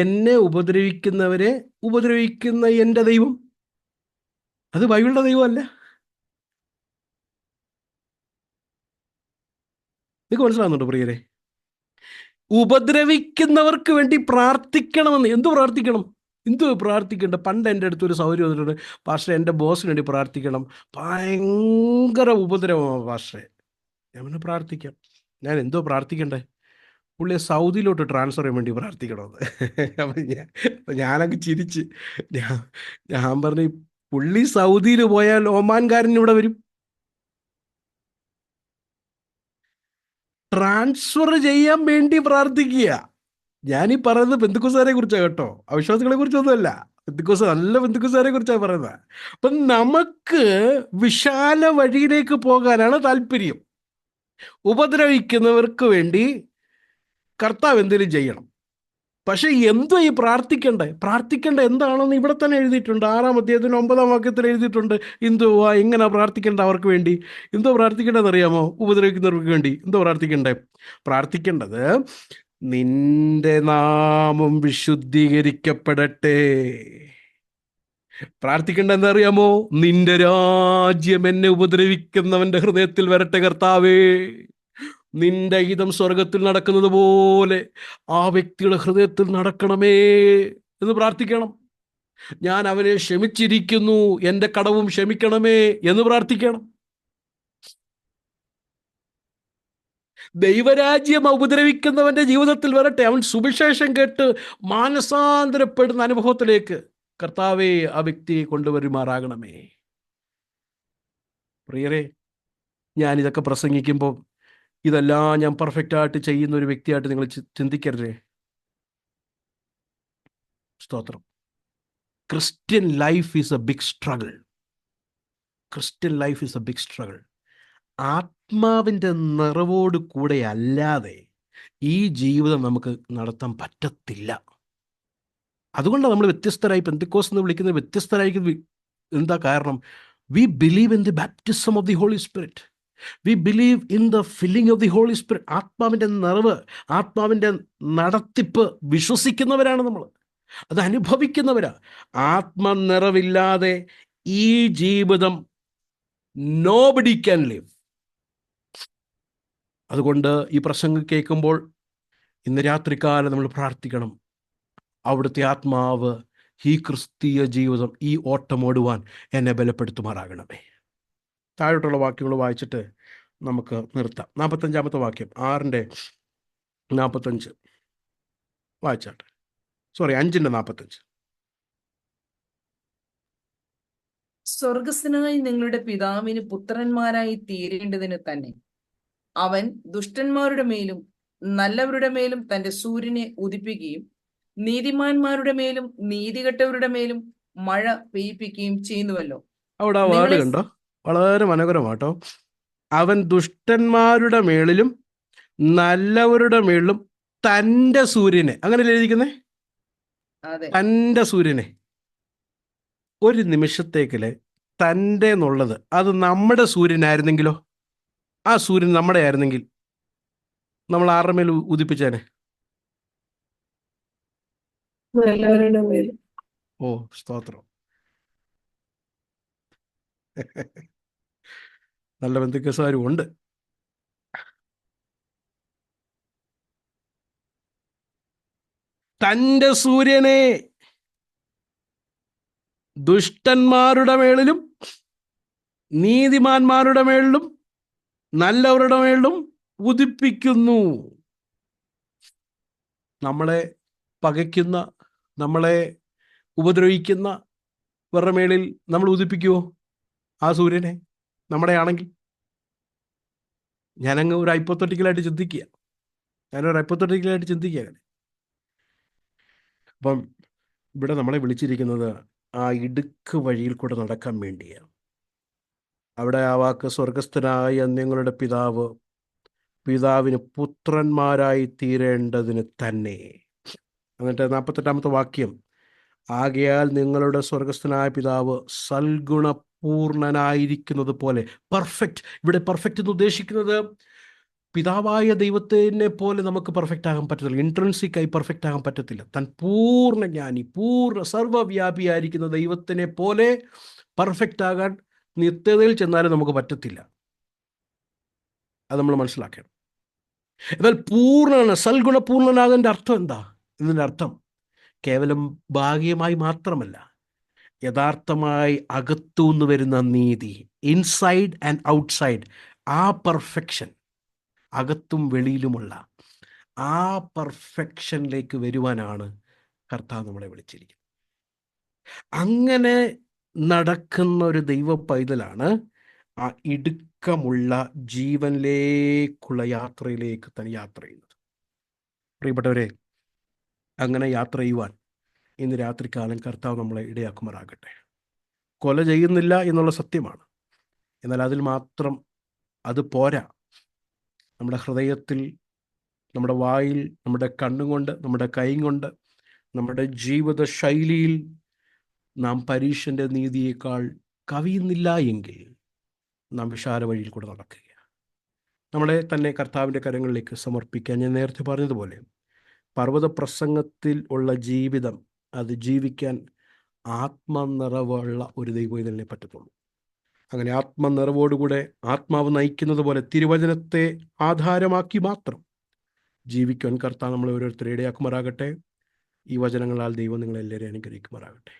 എന്നെ ഉപദ്രവിക്കുന്നവരെ ഉപദ്രവിക്കുന്ന എൻ്റെ ദൈവം, അത് ബൈബിളിന്റെ ദൈവമല്ല. നിങ്ങൾക്ക് മനസ്സിലാവുന്നുണ്ടോ പ്രിയരെ? ഉപദ്രവിക്കുന്നവർക്ക് വേണ്ടി പ്രാർത്ഥിക്കണമെന്ന്. എന്തു പ്രാർത്ഥിക്കണം? എന്തു പ്രാർത്ഥിക്കണ്ട? പണ്ട് എൻ്റെ അടുത്തൊരു സൗകര്യം വന്നിട്ടുണ്ട്, പാസ്റ്റർ എൻ്റെ ബോസിന് വേണ്ടി പ്രാർത്ഥിക്കണം, ഭയങ്കര ഉപദ്രവമാണ് പാസ്റ്ററെ. ഞാൻ പിന്നെ പ്രാർത്ഥിക്കാം. ഞാൻ എന്തോ പ്രാർത്ഥിക്കണ്ടേ? പുള്ളിയെ സൗദിയിലോട്ട് ട്രാൻസ്ഫർ ചെയ്യാൻ വേണ്ടി പ്രാർത്ഥിക്കണമെന്ന്. അപ്പം ഞാനങ്ങ് ചിരിച്ച് ഞാൻ പറഞ്ഞു, പുള്ളി സൗദിയിൽ പോയാൽ ഒമാൻകാരൻ ഇവിടെ വരും. ട്രാൻസ്ഫർ ചെയ്യാൻ വേണ്ടി പ്രാർത്ഥിക്കുക. ഞാനീ പറയുന്നത് പെന്തക്കോസ്തുകാരെ കുറിച്ചാണ് കേട്ടോ, അവിശ്വാസികളെ കുറിച്ചൊന്നുമല്ല. നല്ല പെന്തക്കോസ്തുകാരെ കുറിച്ചാണ് പറയുന്നത്. അപ്പം നമുക്ക് വിശാല വഴിയിലേക്ക് പോകാനാണ് താല്പര്യം. ഉപദ്രവിക്കുന്നവർക്ക് വേണ്ടി കർത്താവ് എന്തെങ്കിലും ചെയ്യണം. പക്ഷെ എന്തോ ഈ പ്രാർത്ഥിക്കേണ്ട എന്താണെന്ന് ഇവിടെ തന്നെ എഴുതിയിട്ടുണ്ട്. 6-ാം അധ്യായത്തിന് 9-ാം വാക്യത്തിൽ എഴുതിയിട്ടുണ്ട്. എന്തുവാ എങ്ങനെ പ്രാർത്ഥിക്കേണ്ട അവർക്ക് വേണ്ടി? എന്തോ പ്രാർത്ഥിക്കേണ്ടതെന്ന് അറിയാമോ? ഉപദ്രവിക്കുന്നവർക്ക് വേണ്ടി എന്തോ പ്രാർത്ഥിക്കേണ്ടത്, നിന്റെ നാമം വിശുദ്ധീകരിക്കപ്പെടട്ടെ. പ്രാർത്ഥിക്കേണ്ടത് എന്താ അറിയാമോ? നിന്റെ രാജ്യം എന്നെ ഉപദ്രവിക്കുന്നവന്റെ ഹൃദയത്തിൽ വരട്ടെ കർത്താവേ. നിന്റെ ഹിതം സ്വർഗത്തിൽ നടക്കുന്നത് പോലെ ആ വ്യക്തിയുടെ ഹൃദയത്തിൽ നടക്കണമേ എന്ന് പ്രാർത്ഥിക്കണം. ഞാൻ അവനെ ക്ഷമിച്ചിരിക്കുന്നു, എൻ്റെ കടവും ക്ഷമിക്കണമേ എന്ന് പ്രാർത്ഥിക്കണം. ദൈവരാജ്യം ഉപദ്രവിക്കുന്നവന്റെ ജീവിതത്തിൽ വരട്ടെ. അവൻ സുവിശേഷം കേട്ട് മാനസാന്തരപ്പെടുന്ന അനുഭവത്തിലേക്ക് കർത്താവേ ആ വ്യക്തിയെ കൊണ്ടുവരുമാറാകണമേ. പ്രിയരെ, ഞാനിതൊക്കെ പ്രസംഗിക്കുമ്പോൾ ഇതെല്ലാം ഞാൻ പെർഫെക്റ്റായിട്ട് ചെയ്യുന്ന ഒരു വ്യക്തിയായിട്ട് നിങ്ങൾ ചിന്തിക്കരുതേ. സ്തോത്രം. Christian life is a big struggle. Christian life is a big struggle. ആത്മാവിൻ്റെ നിറവോട് കൂടെ അല്ലാതെ ഈ ജീവിതം നമുക്ക് നടത്താൻ പറ്റത്തില്ല. അതുകൊണ്ടാണ് നമ്മൾ വ്യത്യസ്തരായി പെന്തക്കോസ്ത് എന്ന് വിളിക്കുന്നത്. വ്യത്യസ്തരായിരിക്കുന്നത് എന്താ കാരണം? We believe in the baptism of the Holy Spirit. We believe in the filling of the Holy Spirit. ആത്മാവിൻ്റെ നിറവ്, ആത്മാവിൻ്റെ നടത്തിപ്പ് വിശ്വസിക്കുന്നവരാണ് നമ്മൾ. അത് അനുഭവിക്കുന്നവരാ. ആത്മനിറവില്ലാതെ ഈ ജീവിതം നോബഡി ക്യാൻ ലിവ്. അതുകൊണ്ട് ഈ പ്രസംഗം കേൾക്കുമ്പോൾ ഇന്ന് രാത്രികാലം നമ്മൾ പ്രാർത്ഥിക്കണം, അവിടുത്തെ ആത്മാവ് ഈ ക്രിസ്തീയ ജീവിതം, ഈ ഓട്ടമോടുവാൻ എന്നെ ബലപ്പെടുത്തുമാറാകണമേ. താഴോട്ടുള്ള വാക്യങ്ങൾ വായിച്ചിട്ട് നമുക്ക് നിർത്താം. 45-ാമത്തെ വാക്യം, 6:45 വായിച്ചാട്ടെ. 5:45. സ്വർഗസ്വനായ നിങ്ങളുടെ പിതാവിന് പുത്രന്മാരായി തീരേണ്ടതിന് തന്നെ അവൻ ദുഷ്ടന്മാരുടെ മേലും നല്ലവരുടെ മേലും തന്റെ സൂര്യനെ ഉദിപ്പിക്കുകയും നീതിമാന്മാരുടെ മേലും നീതികെട്ടവരുടെ മേലും മഴ പെയ്യിപ്പിക്കുകയും ചെയ്യുന്നുവല്ലോ. അവിടെ ആ വാർഡ് കണ്ടോ? വളരെ മനോഹരമാട്ടോ. അവൻ ദുഷ്ടന്മാരുടെ മേളിലും നല്ലവരുടെ മേളിലും തൻ്റെ സൂര്യനെ, അങ്ങനെ എഴുതിക്കുന്നേ, തൻ്റെ സൂര്യനെ. ഒരു നിമിഷത്തേക്കില് തൻ്റെ എന്നുള്ളത് അത് നമ്മുടെ സൂര്യനായിരുന്നെങ്കിലോ, ആ സൂര്യൻ നമ്മുടെ ആയിരുന്നെങ്കിൽ നമ്മൾ ആരുടെ മേൽ ഉദിപ്പിച്ചേനെ? നല്ലവരുടെ മേൽ. ഓ, സ്തോത്രം. നല്ല ബന്ധുക്കസാരും ഉണ്ട്. തൻ്റെ സൂര്യനെ ദുഷ്ടന്മാരുടെ മേളിലും നീതിമാന്മാരുടെ മേളിലും നല്ലവരുടെ മേളിലും ഉദിപ്പിക്കുന്നു. നമ്മളെ പകയ്ക്കുന്ന, നമ്മളെ ഉപദ്രവിക്കുന്ന ഇവരുടെ മേളിൽ നമ്മൾ ഉദിപ്പിക്കുമോ ആ സൂര്യനെ? നമ്മുടെ ആണെങ്കിൽ. ഞാനങ്ങ് ഒരു ഹൈപ്പോത്തറ്റിക്കലായിട്ട് ചിന്തിക്കുക. അങ്ങനെ. അപ്പം ഇവിടെ നമ്മളെ വിളിച്ചിരിക്കുന്നത് ആ ഇടുക്ക് വഴിയിൽ കൂടെ നടക്കാൻ വേണ്ടിയാണ്. അവിടെ ആ വാക്ക് സ്വർഗസ്ഥനായ ഞങ്ങളുടെ പിതാവിന് പുത്രന്മാരായി തീരേണ്ടതിന് തന്നെ. എന്നിട്ട് 48-ാമത്തെ വാക്യം, ആകയാൽ നിങ്ങളുടെ സ്വർഗസ്ഥനായ പിതാവ് സൽഗുണപൂർണനായിരിക്കുന്നത് പോലെ. പെർഫെക്റ്റ്. ഇവിടെ പെർഫെക്റ്റ് എന്ന് ഉദ്ദേശിക്കുന്നത് പിതാവായ ദൈവത്തിനെ പോലെ നമുക്ക് പെർഫെക്റ്റ് ആകാൻ പറ്റത്തില്ല. ഇൻട്രൻസിക്കായി പെർഫെക്റ്റ് ആകാൻ പറ്റത്തില്ല. താൻ പൂർണ്ണ ജ്ഞാനി, പൂർണ്ണ സർവ്വവ്യാപിയായിരിക്കുന്ന ദൈവത്തിനെ പോലെ പെർഫെക്റ്റ് ആകാൻ നിത്യതയിൽ ചെന്നാലും നമുക്ക് പറ്റത്തില്ല. അത് നമ്മൾ മനസ്സിലാക്കണം. എന്നാൽ പൂർണ്ണനാണ്, സൽഗുണപൂർണ്ണനാകേണ്ട അർത്ഥം എന്താ? ഇതിൻ്റെ അർത്ഥം കേവലം ഭാഗികമായി മാത്രമല്ല, യഥാർത്ഥമായി അകത്തുനിന്ന് വരുന്ന നീതി, ഇൻസൈഡ് ആൻഡ് ഔട്ട്സൈഡ്, ആ പെർഫെക്ഷൻ, അകത്തും വെളിയിലുമുള്ള ആ പെർഫെക്ഷനിലേക്ക് വരുവാനാണ് കർത്താവ് നമ്മളെ വിളിച്ചിരിക്കുന്നത്. അങ്ങനെ നടക്കുന്ന ഒരു ദൈവ പൈതലാണ് ആ ഇടുക്കമുള്ള ജീവനിലേക്കുള്ള യാത്രയിലേക്ക് തന്നെ യാത്ര ചെയ്യുന്നത്. പ്രിയപ്പെട്ടവരെ, അങ്ങനെ യാത്ര ചെയ്യുവാൻ ഇന്ന് രാത്രികാലം കർത്താവ് നമ്മളെ ഇടയാക്കുമാറാകട്ടെ. കൊല ചെയ്യുന്നില്ല എന്നുള്ള സത്യമാണ്. എന്നാൽ അതിൽ മാത്രം അത് പോരാ. നമ്മുടെ ഹൃദയത്തിൽ, നമ്മുടെ വായിൽ, നമ്മുടെ കണ്ണുകൊണ്ട്, നമ്മുടെ കൈ കൊണ്ട്, നമ്മുടെ ജീവിത ശൈലിയിൽ നാം പരീശൻ്റെ നീതിയേക്കാൾ കവിയുന്നില്ല എങ്കിൽ നാം വിശാല വഴിയിൽ കൂടെ നടക്കുക. നമ്മളെ തന്നെ കർത്താവിൻ്റെ കരങ്ങളിലേക്ക് സമർപ്പിക്കാൻ ഞാൻ നേരത്തെ പറഞ്ഞതുപോലെ പർവ്വത പ്രസംഗത്തിൽ ഉള്ള ജീവിതം, അത് ജീവിക്കാൻ ആത്മനിറവുള്ള ഒരു ദൈവത്തിനെ പറ്റത്തുള്ളൂ. അങ്ങനെ ആത്മനിറവോടുകൂടെ ആത്മാവ് നയിക്കുന്നത് പോലെ തിരുവചനത്തെ ആധാരമാക്കി മാത്രം ജീവിക്കാൻ കർത്താവ് നമ്മളെ ഓരോരുത്തരെ ഇടയാക്കുമാറാകട്ടെ. ഈ വചനങ്ങളാൽ ദൈവം നിങ്ങളെല്ലാവരെയും അനുഗ്രഹിക്കുമാറാകട്ടെ.